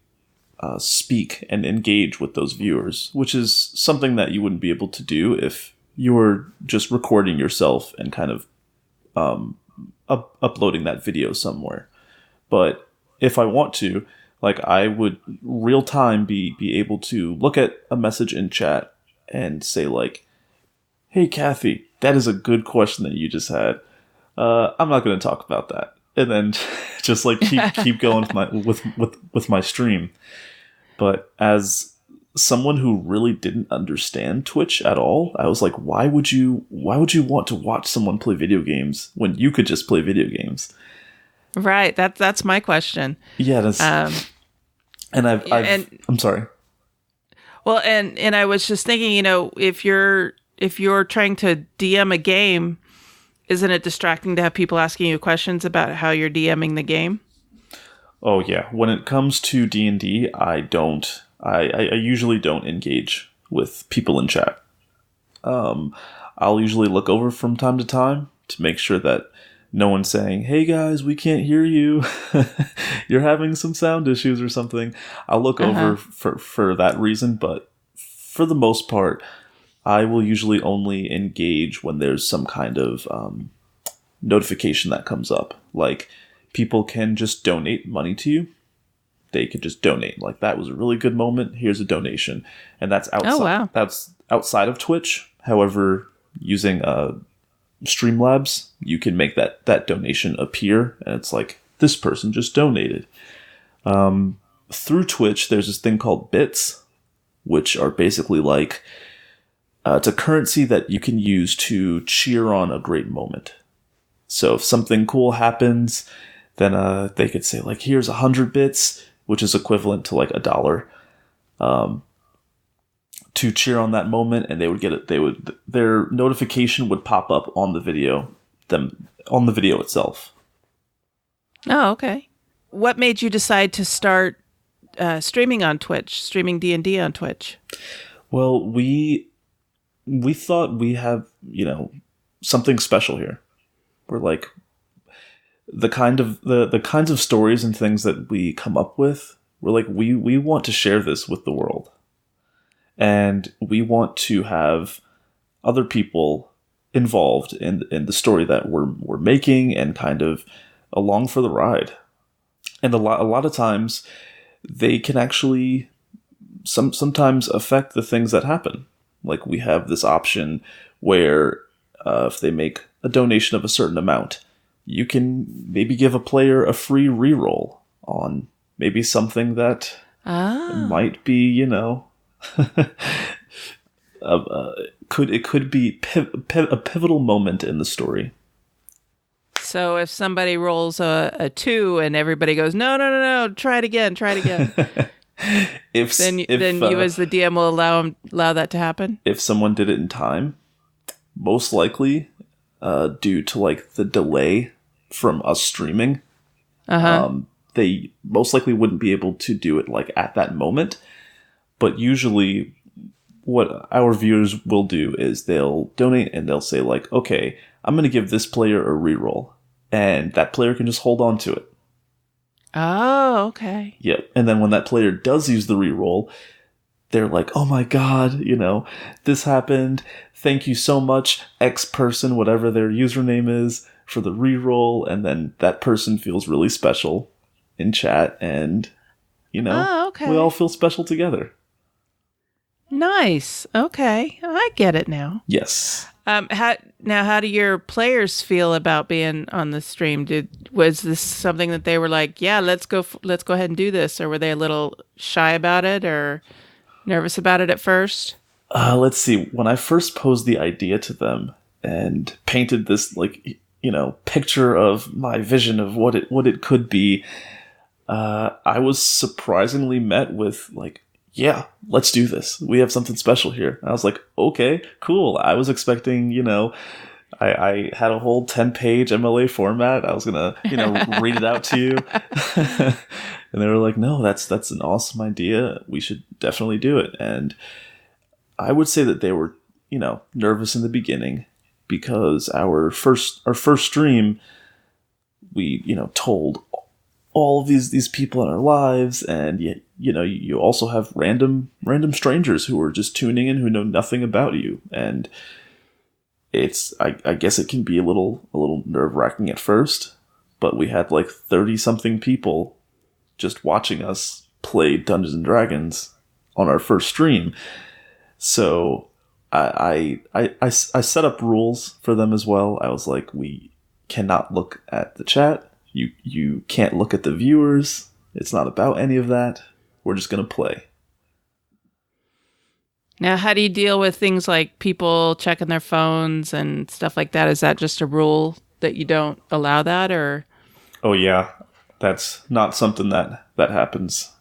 speak and engage with those viewers, which is something that you wouldn't be able to do if you were just recording yourself and kind of uploading that video somewhere. But if I want to, I would real time be able to look at a message in chat and say "Hey Cathy, that is a good question that you just had. I'm not going to talk about that," and then just keep going with my stream. But as someone who really didn't understand Twitch at all, I was like, why would you want to watch someone play video games when you could just play video games? Right. That's my question. Yeah. That's, I'm sorry. Well, and I was just thinking, if you're trying to DM a game, isn't it distracting to have people asking you questions about how you're DMing the game? Oh yeah. When it comes to D&D, I usually don't engage with people in chat. I'll usually look over from time to time to make sure that no one's saying, "Hey guys, we can't hear you. You're having some sound issues or something." I'll look over for that reason, but for the most part, I will usually only engage when there's some kind of notification that comes up. People can just donate money to you. They could just donate. That was a really good moment. Here's a donation. And that's outside. Oh, wow. That's outside of Twitch. However, using Streamlabs, you can make that donation appear, and it's this person just donated. Through Twitch, there's this thing called bits, which are basically it's a currency that you can use to cheer on a great moment. So if something cool happens, then they could say here's 100 bits, which is equivalent to $1, to cheer on that moment, and they would get it. Their notification would pop up on the video, on the video itself. Oh, okay. What made you decide to start streaming on Twitch, streaming D&D on Twitch? Well, we thought we have something special here. We're the kinds of stories and things that we come up with. We're we want to share this with the world. And we want to have other people involved in the story that we're making and kind of along for the ride. And a lot of times they can actually sometimes affect the things that happen. We have this option where if they make a donation of a certain amount, you can maybe give a player a free reroll on maybe something that might be, could be a pivotal moment in the story. So if somebody rolls a 2 and everybody goes, no, try it again. Then you as the DM will allow that to happen? If someone did it in time, most likely, due to the delay from us streaming, they most likely wouldn't be able to do it at that moment. But usually what our viewers will do is they'll donate and they'll say okay, I'm going to give this player a reroll, and that player can just hold on to it. Oh, okay. Yep. And then when that player does use the reroll, they're "Oh my God, this happened. Thank you so much, X person, whatever their username is, for the reroll." And then that person feels really special in chat, and okay. we all feel special together. Nice. Okay, I get it now. Yes. How do your players feel about being on the stream? Was this something that they were yeah, let's go ahead and do this, or were they a little shy about it or nervous about it at first? Let's see. When I first posed the idea to them and painted this picture of my vision of what it could be, I was surprisingly met with yeah, let's do this. We have something special here. I was okay, cool. I was expecting, I had a whole 10-page MLA format. I was gonna, read it out to you. And they were like, no, that's an awesome idea. We should definitely do it. And I would say that they were, nervous in the beginning because our first stream, we, told all of these people in our lives, and you also have random strangers who are just tuning in who know nothing about you, and it's I guess it can be a little nerve-wracking at first, but we had like 30-something people just watching us play Dungeons and Dragons on our first stream. So I set up rules for them as well. I was like, we cannot look at the chat. You can't look at the viewers. It's not about any of that. We're just going to play. Now, how do you deal with things like people checking their phones and stuff like that? Is that just a rule that you don't allow that, or? Oh, yeah. That's not something that happens.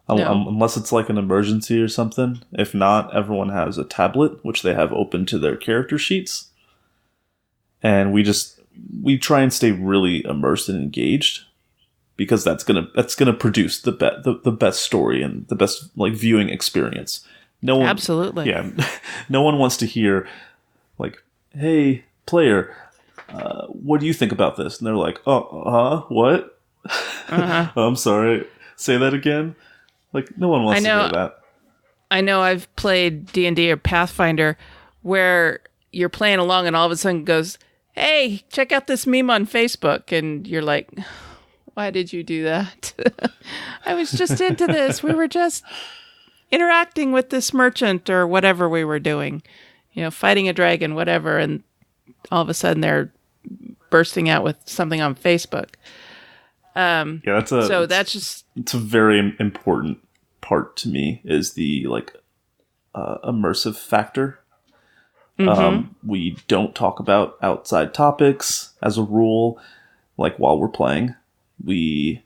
No. Unless it's like an emergency or something. If not, everyone has a tablet, which they have open to their character sheets. And we try and stay really immersed and engaged, because that's gonna produce the best story and the best like viewing experience. No one, absolutely, yeah. No one wants to hear like, "Hey, player, what do you think about this?" And they're like, "Oh, what? Oh, I'm sorry. Say that again." Like, no one wants to hear that. I know. I've played D&D or Pathfinder, where you're playing along, and all of a sudden goes, "Hey, check out this meme on Facebook," and you're like, "Why did you do that?" I was just into this. We were just interacting with this merchant or whatever we were doing, fighting a dragon, whatever, and all of a sudden they're bursting out with something on Facebook. It's a very important part to me, is the immersive factor. Mm-hmm. We don't talk about outside topics as a rule, like while we're playing. We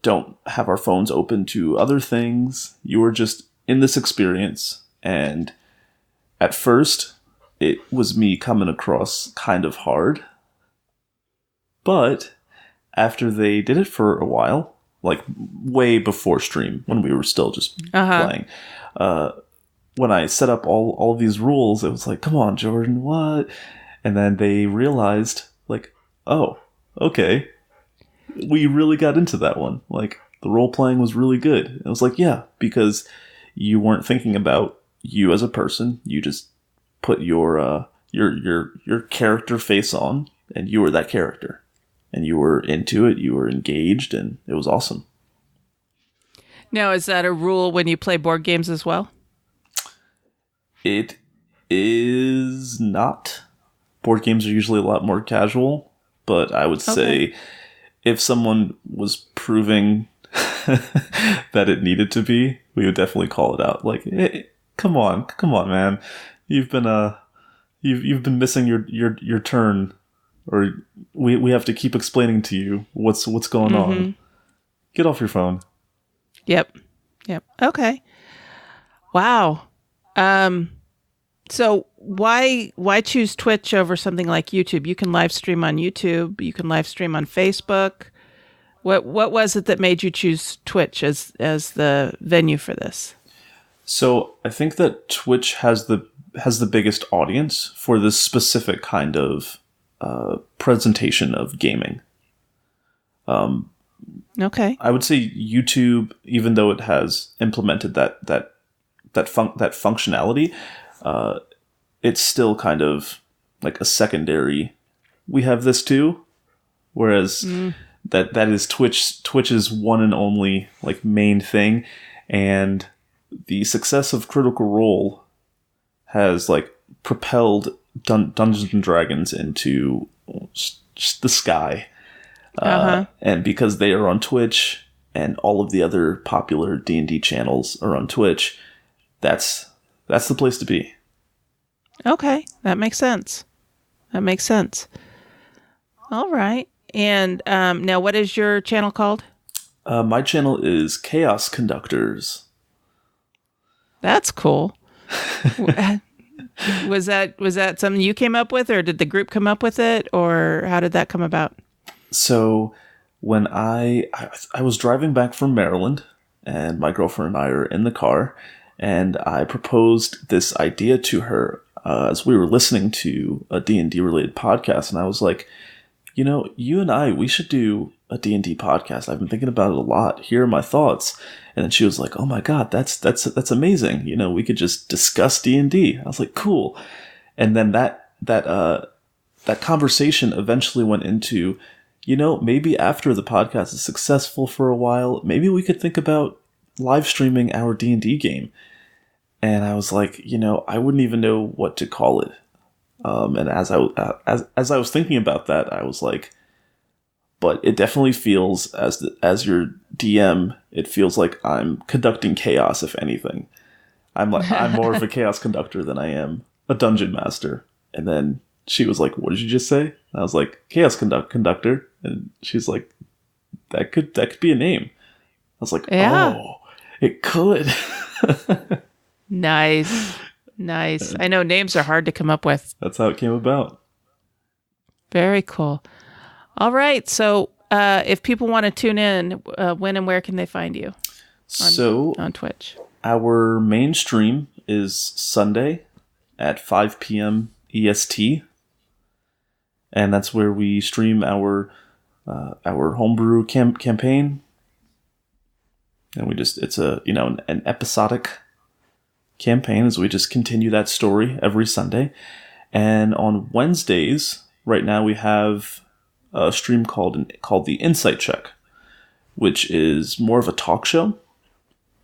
don't have our phones open to other things. You are just in this experience. And at first, it was me coming across kind of hard. But after they did it for a while, like way before stream, when we were still just playing, when I set up all of these rules, it was like, come on, Jordan, what? And then they realized, like, oh, okay, we really got into that one. Like, the role-playing was really good. And it was like, yeah, because you weren't thinking about you as a person. You just put your character face on, and you were that character. And you were into it, you were engaged, and it was awesome. Now, is that a rule when you play board games as well? It is not. Board games are usually a lot more casual, but I would say if someone was proving that it needed to be, we would definitely call it out. Like, hey, come on, man, you've been missing your turn, or we have to keep explaining to you what's going on. Get off your phone. Yep. Okay. Wow. So why choose Twitch over something like YouTube? You can live stream on YouTube. You can live stream on Facebook. What was it that made you choose Twitch as the venue for this? So I think that Twitch has the biggest audience for this specific kind of presentation of gaming. Okay. I would say YouTube, even though it has implemented that functionality, it's still kind of like a secondary. We have this too, whereas that is Twitch's one and only like main thing, and the success of Critical Role has like propelled Dungeons and Dragons into just the sky. And because they are on Twitch and all of the other popular D&D channels are on Twitch, that's the place to be. Okay, that makes sense. All right. And now what is your channel called? My channel is Chaos Conductors. That's cool. Was that something you came up with, or did the group come up with it, or how did that come about? So when I was driving back from Maryland, and my girlfriend and I are in the car, and I proposed this idea to her as we were listening to a D&D related podcast, and I was like, you and I, we should do a D&D podcast. I've been thinking about it a lot. Here are my thoughts. And then she was like, oh my God, that's amazing. We could just discuss D&D. I was like, cool. And then that conversation eventually went into, maybe after the podcast is successful for a while, maybe we could think about live streaming our D&D game. And I was like, I wouldn't even know what to call it. And as I was thinking about that, I was like, but it definitely feels as your DM, it feels like I'm conducting chaos. If anything, I'm more of a chaos conductor than I am a dungeon master. And then she was like, "What did you just say?" And I was like, "Chaos conductor." And she's like, "That could be a name." I was like, yeah. "Oh, it could." Nice. I know names are hard to come up with. That's how it came about. Very cool. All right. So if people want to tune in, when and where can they find you on Twitch? Our main stream is Sunday at 5 p.m. EST. And that's where we stream our homebrew campaign. And it's an episodic campaign as we just continue that story every Sunday. And on Wednesdays, right now we have a stream called the Insight Check, which is more of a talk show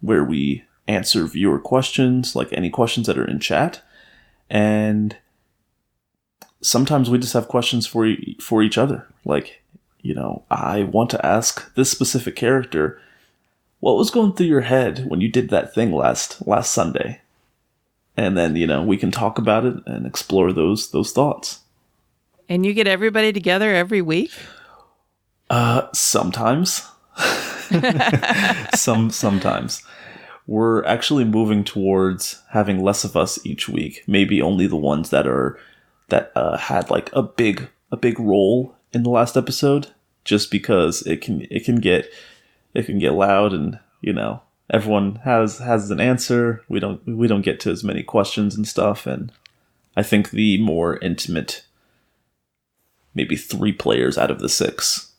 where we answer viewer questions, like any questions that are in chat. And sometimes we just have questions for each other. Like, I want to ask this specific character, what was going through your head when you did that thing last Sunday? And then, we can talk about it and explore those thoughts. And you get everybody together every week? Sometimes. Sometimes. We're actually moving towards having less of us each week. Maybe only the ones that had like a big role in the last episode, just because it can get loud and, everyone has an answer. We don't get to as many questions and stuff. And I think the more intimate, maybe 3 players out of the 6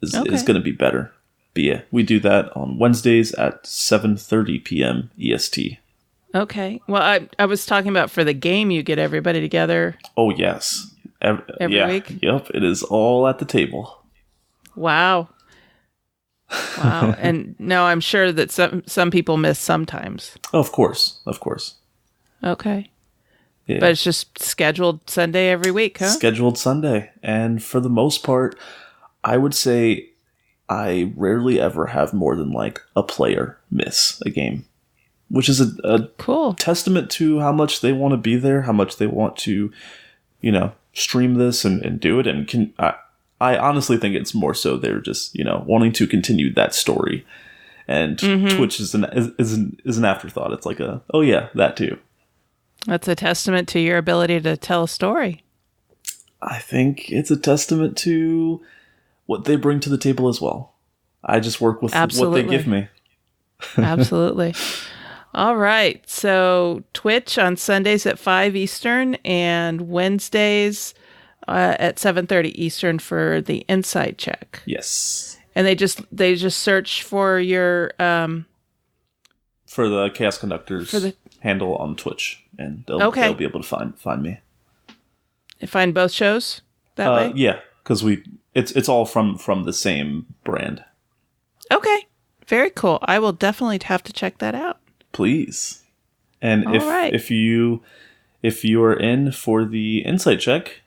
is going to be better. But yeah, we do that on Wednesdays at 7:30 p.m. EST. Okay. Well, I was talking about for the game, you get everybody together. Oh yes, every week. Yep, it is all at the table. Wow. And no, I'm sure that some people miss sometimes. Oh, of course. Okay. Yeah. But it's just scheduled Sunday every week, huh? Scheduled Sunday. And for the most part, I would say I rarely ever have more than like a player miss a game, which is a cool testament to how much they want to be there, how much they want to, stream this and do it. And I honestly think it's more so they're just, wanting to continue that story. And Twitch is an afterthought. It's like oh yeah, that too. That's a testament to your ability to tell a story. I think it's a testament to what they bring to the table as well. I just work with what they give me. Absolutely. All right. So Twitch on Sundays at 5 Eastern and Wednesdays at 7:30 Eastern for the Insight Check. Yes. And they just search for your for the Chaos Conductors handle on Twitch, and they'll be able to find me. Find both shows that way? Yeah, because it's all from the same brand. Okay. Very cool. I will definitely have to check that out. Please. And if you are in for the Insight Check,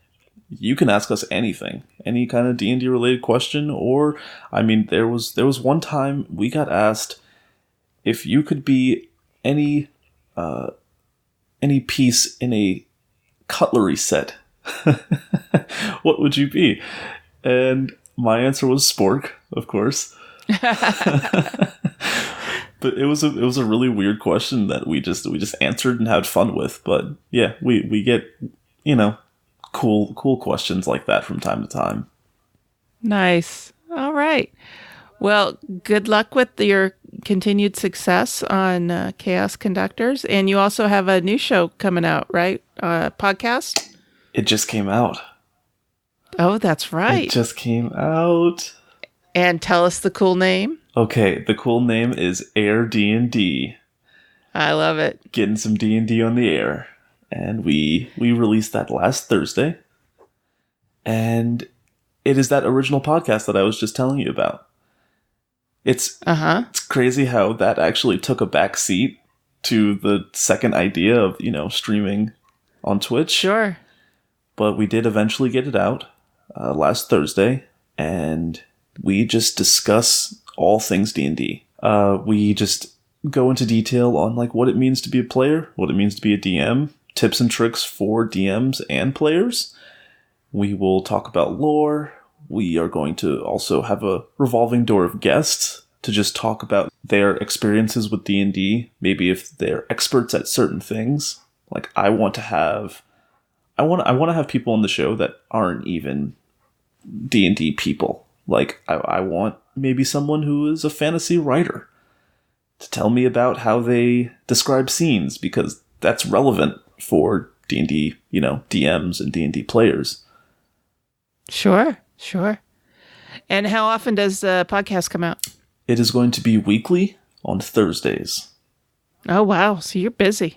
you can ask us anything, any kind of D&D related question, or there was one time we got asked if you could be any piece in a cutlery set, what would you be? And my answer was spork, of course. But it was a really weird question that we just answered and had fun with. But yeah, we get, cool questions like that from time to time. Nice. All right. Well, good luck with your continued success on Chaos Conductors. And you also have a new show coming out, right? Podcast? It just came out. Oh, that's right. It just came out. And tell us the cool name. Okay, the cool name is Air D&D. I love it. Getting some D&D on the air. And we released that last Thursday. And it is that original podcast that I was just telling you about. It's crazy how that actually took a back seat to the second idea of, streaming on Twitch. Sure. But we did eventually get it out last Thursday, and we just discuss all things D&D. We just go into detail on what it means to be a player, what it means to be a DM, tips and tricks for DMs and players. We will talk about lore. We are going to also have a revolving door of guests to just talk about their experiences with D&D, maybe if they're experts at certain things. I want to have people on the show that aren't even D&D people. I want maybe someone who is a fantasy writer to tell me about how they describe scenes, because that's relevant for D&D, DMs and D&D players. Sure. And how often does the podcast come out? It is going to be weekly on Thursdays. Oh, wow. So you're busy.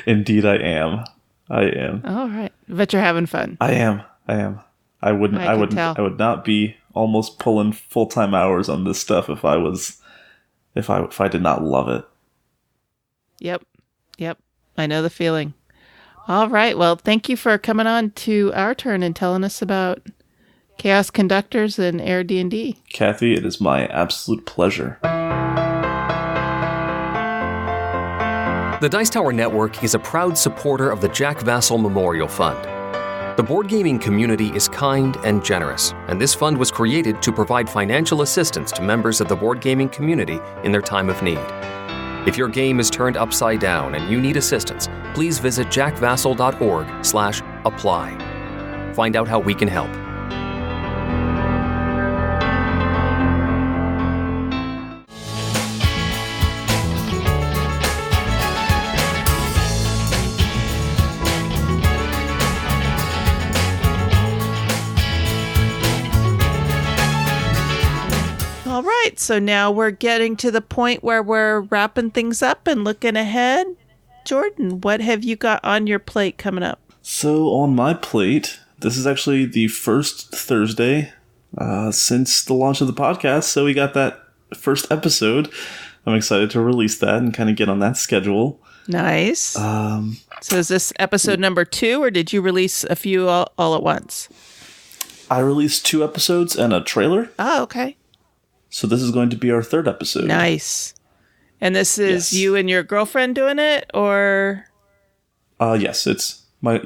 Indeed, I am. All right. I bet you're having fun. I am. I would not be almost pulling full-time hours on this stuff if I did not love it. Yep. I know the feeling. All right. Well, thank you for coming on to Our Turn and telling us about Chaos Conductors and Air D&D. Cathy, it is my absolute pleasure. The Dice Tower Network is a proud supporter of the Jack Vassell Memorial Fund. The board gaming community is kind and generous, and this fund was created to provide financial assistance to members of the board gaming community in their time of need. If your game is turned upside down and you need assistance, please visit jackvassell.org/apply. Find out how we can help. All right, so now we're getting to the point where we're wrapping things up and looking ahead. Jordan, what have you got on your plate coming up? So on my plate, this is actually the first Thursday since the launch of the podcast, so we got that first episode. I'm excited to release that and kind of get on that schedule. Nice. So is this episode number 2, or did you release a few all at once? I released 2 episodes and a trailer. Oh, okay. So this is going to be our 3rd episode. Nice. And this is you and your girlfriend doing it, or? Yes, it's my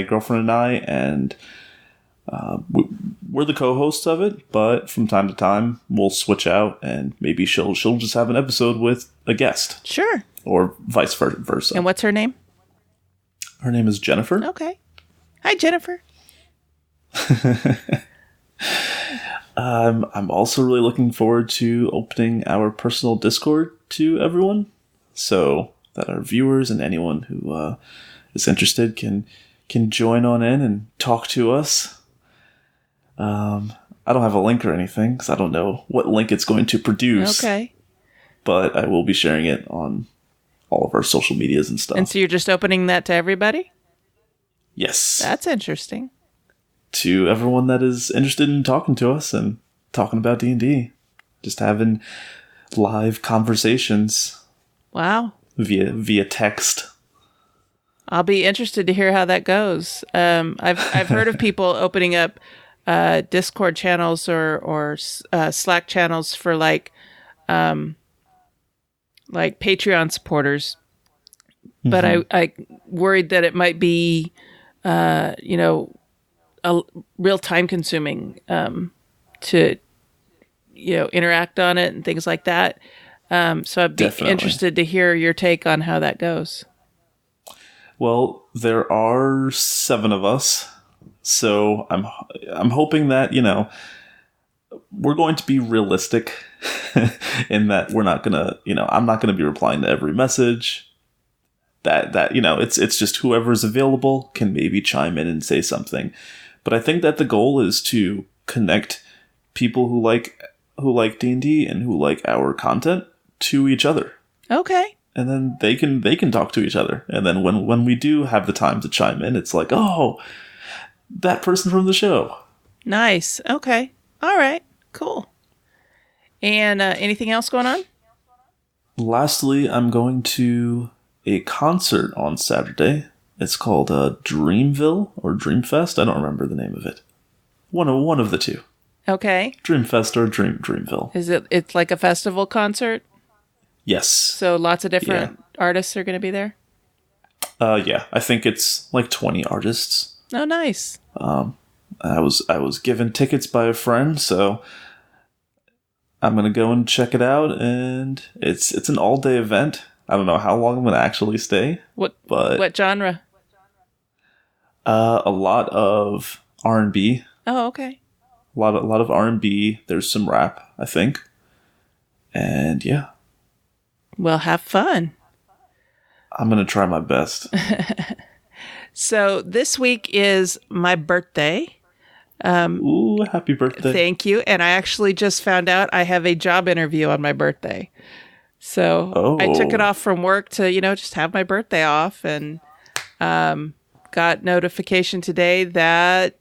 girlfriend and I, and we're the co-hosts of it. But from time to time, we'll switch out, and maybe she'll just have an episode with a guest. Sure. Or vice versa. And what's her name? Her name is Jennifer. Okay. Hi, Jennifer. I'm also really looking forward to opening our personal Discord to everyone, so that our viewers and anyone who is interested can join on in and talk to us. I don't have a link or anything, because I don't know what link it's going to produce. Okay. But I will be sharing it on all of our social medias and stuff. And so you're just opening that to everybody? Yes. That's interesting. To everyone that is interested in talking to us and talking about D&D. Just having live conversations. Wow. Via text. I'll be interested to hear how that goes. I've heard of people opening up Discord channels or Slack channels for like Patreon supporters. Mm-hmm. But I worried that it might be a real time consuming to interact on it and things like that. So I'd be interested to hear your take on how that goes. Well, there are 7 of us, so I'm hoping that we're going to be realistic in that we're not gonna I'm not gonna be replying to every message. That it's just whoever's available can maybe chime in and say something. But I think that the goal is to connect people who like D&D and who like our content to each other. Okay. And then they can talk to each other. And then when we do have the time to chime in, it's like, oh, that person from the show. Nice. Okay. All right. Cool. And anything else going on? Lastly, I'm going to a concert on Saturday. It's called Dreamville or Dreamfest. I don't remember the name of it. One of the two. Okay. Dreamfest or Dreamville. It's like a festival concert? Yes. So lots of different artists are going to be there? Yeah. I think it's like 20 artists. Oh, nice. I was given tickets by a friend, so I'm going to go and check it out, and it's an all-day event. I don't know how long I'm going to actually stay. What genre? A lot of R&B. Oh, okay. A lot of R&B. There's some rap, I think. And yeah. Well, have fun. I'm going to try my best. So this week is my birthday. Ooh, happy birthday. Thank you. And I actually just found out I have a job interview on my birthday. So I took it off from work to, just have my birthday off, and got notification today that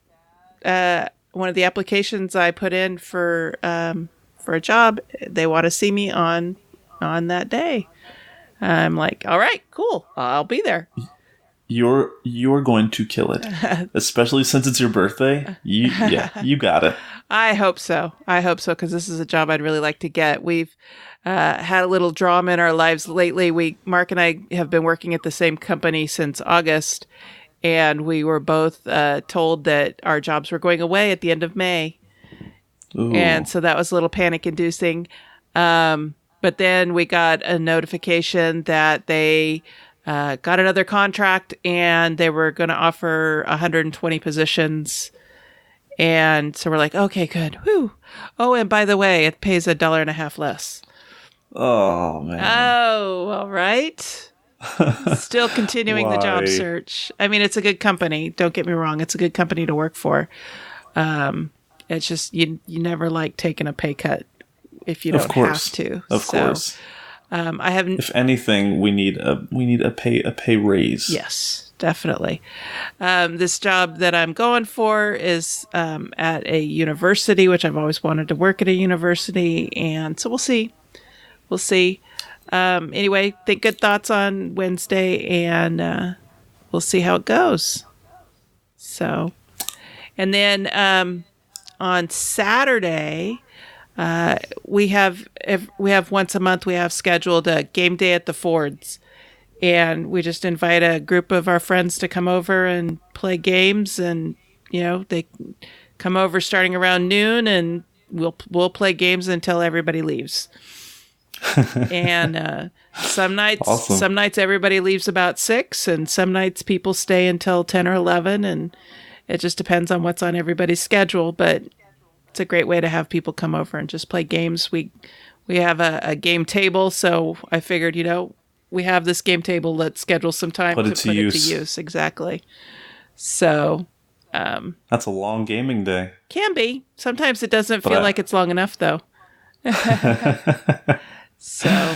one of the applications I put in for a job, they want to see me on that day. I'm like, all right, cool. I'll be there. You're going to kill it, especially since it's your birthday. You got it. I hope so, because this is a job I'd really like to get. We've had a little drama in our lives lately. Mark and I have been working at the same company since August, and we were both told that our jobs were going away at the end of May. Ooh. And so that was a little panic-inducing. But then we got a notification that they got another contract, and they were going to offer 120 positions. And so we're like, okay, good. Whew. Oh, and by the way, it pays $1.50 less. Oh, man. Oh, all right. Still continuing the job search. I mean, it's a good company. Don't get me wrong. It's a good company to work for. It's just, you never like taking a pay cut if you don't have to. Of course. I have. If anything, we need a pay raise. Yes, definitely. This job that I'm going for is at a university, which I've always wanted to work at a university, and so we'll see. Anyway, think good thoughts on Wednesday, and we'll see how it goes. So, and then on Saturday. We have once a month, we have scheduled a game day at the Fords, and we just invite a group of our friends to come over and play games, and they come over starting around noon, and we'll play games until everybody leaves. And some nights everybody leaves about 6, and some nights people stay until 10 or 11, and it just depends on what's on everybody's schedule, but it's a great way to have people come over and just play games. We have a game table, so I figured, we have this game table. Let's schedule some time to put it to use. Exactly. So that's a long gaming day. Can be. Sometimes it doesn't feel like it's long enough, though. So,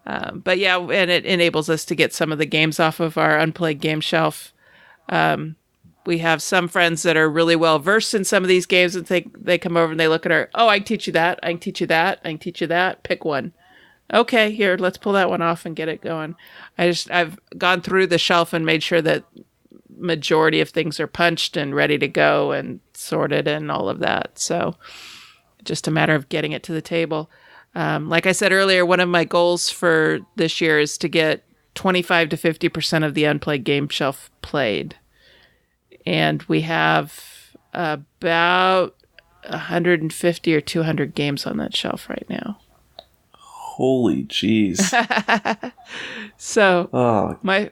but yeah, and it enables us to get some of the games off of our unplayed game shelf. We have some friends that are really well versed in some of these games, and they come over and they look at our, I can teach you that. I can teach you that. I can teach you that. Pick one. Okay, here, let's pull that one off and get it going. I've gone through the shelf and made sure that majority of things are punched and ready to go and sorted and all of that. So just a matter of getting it to the table. Like I said earlier, one of my goals for this year is to get 25 to 50% of the unplayed game shelf played. And we have about 150 or 200 games on that shelf right now. Holy jeez. So my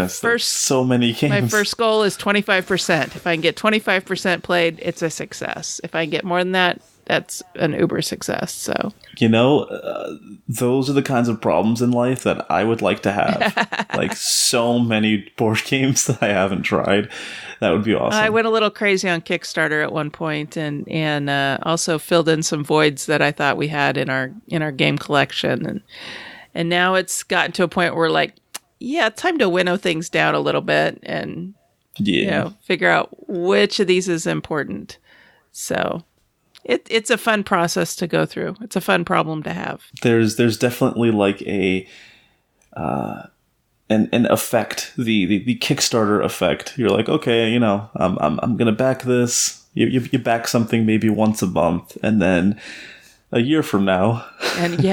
first so many games. My first goal is 25%. If I can get 25% played, it's a success. If I can get more than that, that's an uber success. So those are the kinds of problems in life that I would like to have. Like so many board games that I haven't tried. That would be awesome. I went a little crazy on Kickstarter at one point, and also filled in some voids that I thought we had in our game collection, and now it's gotten to a point where like, yeah, it's time to winnow things down a little bit and figure out which of these is important. So it's a fun process to go through. It's a fun problem to have. There's definitely like an effect, the Kickstarter effect. You're like, okay, I'm gonna back this. You back something maybe once a month, and then a year from now, and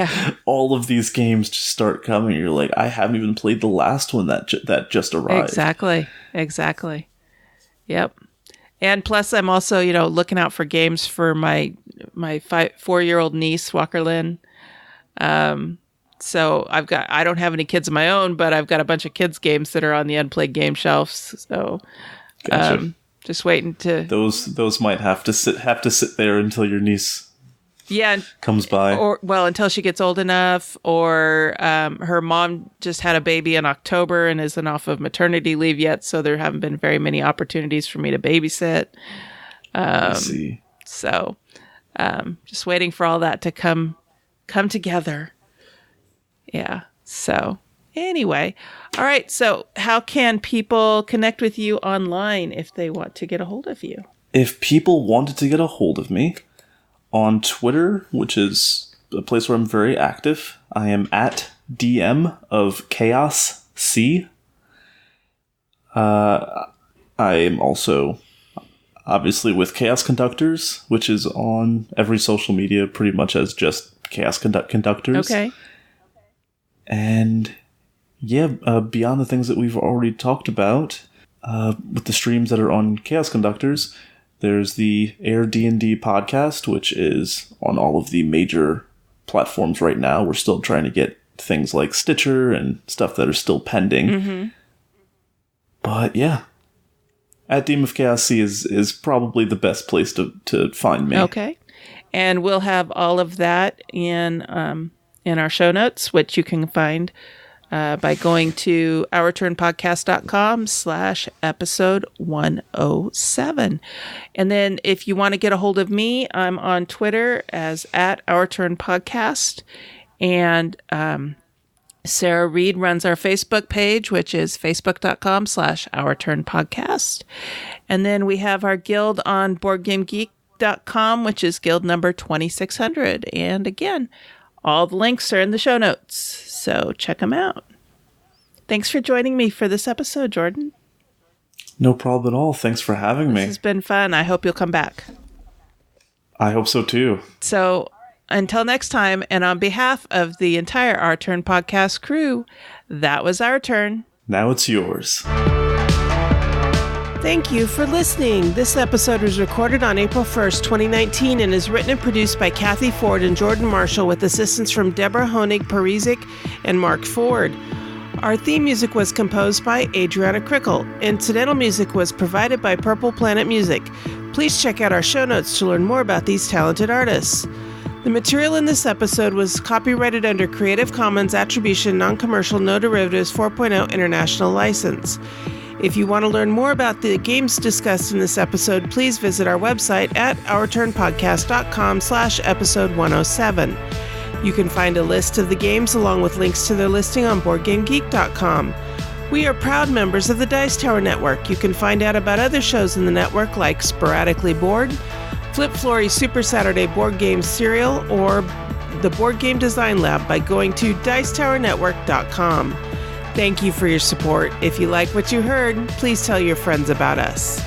all of these games just start coming. You're like, I haven't even played the last one that just arrived. Exactly. Yep. And plus, I'm also looking out for games for my 4-year-old niece, Walker Lynn. So I don't have any kids of my own, but I've got a bunch of kids games that are on the unplayed game shelves. So, gotcha. Just waiting to those might have to sit there until your niece comes by, or until she gets old enough, or her mom just had a baby in October and isn't off of maternity leave yet, so there haven't been very many opportunities for me to babysit. I see. So, just waiting for all that to come together. Yeah. So anyway, all right. So how can people connect with you online if they want to get a hold of you? If people wanted to get a hold of me on Twitter, which is a place where I'm very active, I am at DM of Chaos C. I am also obviously with Chaos Conductors, which is on every social media pretty much as just Chaos Conductors. Okay. And beyond the things that we've already talked about, with the streams that are on Chaos Conductors, there's the Air D&D podcast, which is on all of the major platforms right now. We're still trying to get things like Stitcher and stuff that are still pending. Mm-hmm. But yeah, at Demon of Chaos C is probably the best place to find me. Okay. And we'll have all of that in our show notes, which you can find by going to ourturnpodcast.com/episode 107. And then if you want to get a hold of me, I'm on Twitter as at ourturnpodcast. And Sarah Reed runs our Facebook page, which is facebook.com/ourturnpodcast. And then we have our guild on BoardGameGeek.com, which is guild number 2600. And again, all the links are in the show notes, so check them out. Thanks for joining me for this episode, Jordan. No problem at all. Thanks for having me. This has been fun. I hope you'll come back. I hope so, too. So until next time, and on behalf of the entire Our Turn podcast crew, that was our turn. Now it's yours. Thank you for listening. This episode was recorded on April 1st, 2019, and is written and produced by Cathy Ford and Jordan Marshall with assistance from Debra Hoenig Parizek and Mark Ford. Our theme music was composed by Adriana Crickle. Incidental music was provided by Purple Planet Music. Please check out our show notes to learn more about these talented artists. The material in this episode was copyrighted under Creative Commons Attribution Non-Commercial No Derivatives 4.0 International License. If you want to learn more about the games discussed in this episode, please visit our website at ourturnpodcast.com/episode 107. You can find a list of the games along with links to their listing on BoardGameGeek.com. We are proud members of the Dice Tower Network. You can find out about other shows in the network like Sporadically Board, Flip Flory Super Saturday Board Game Serial, or the Board Game Design Lab by going to DicetowerNetwork.com. Thank you for your support. If you like what you heard, please tell your friends about us.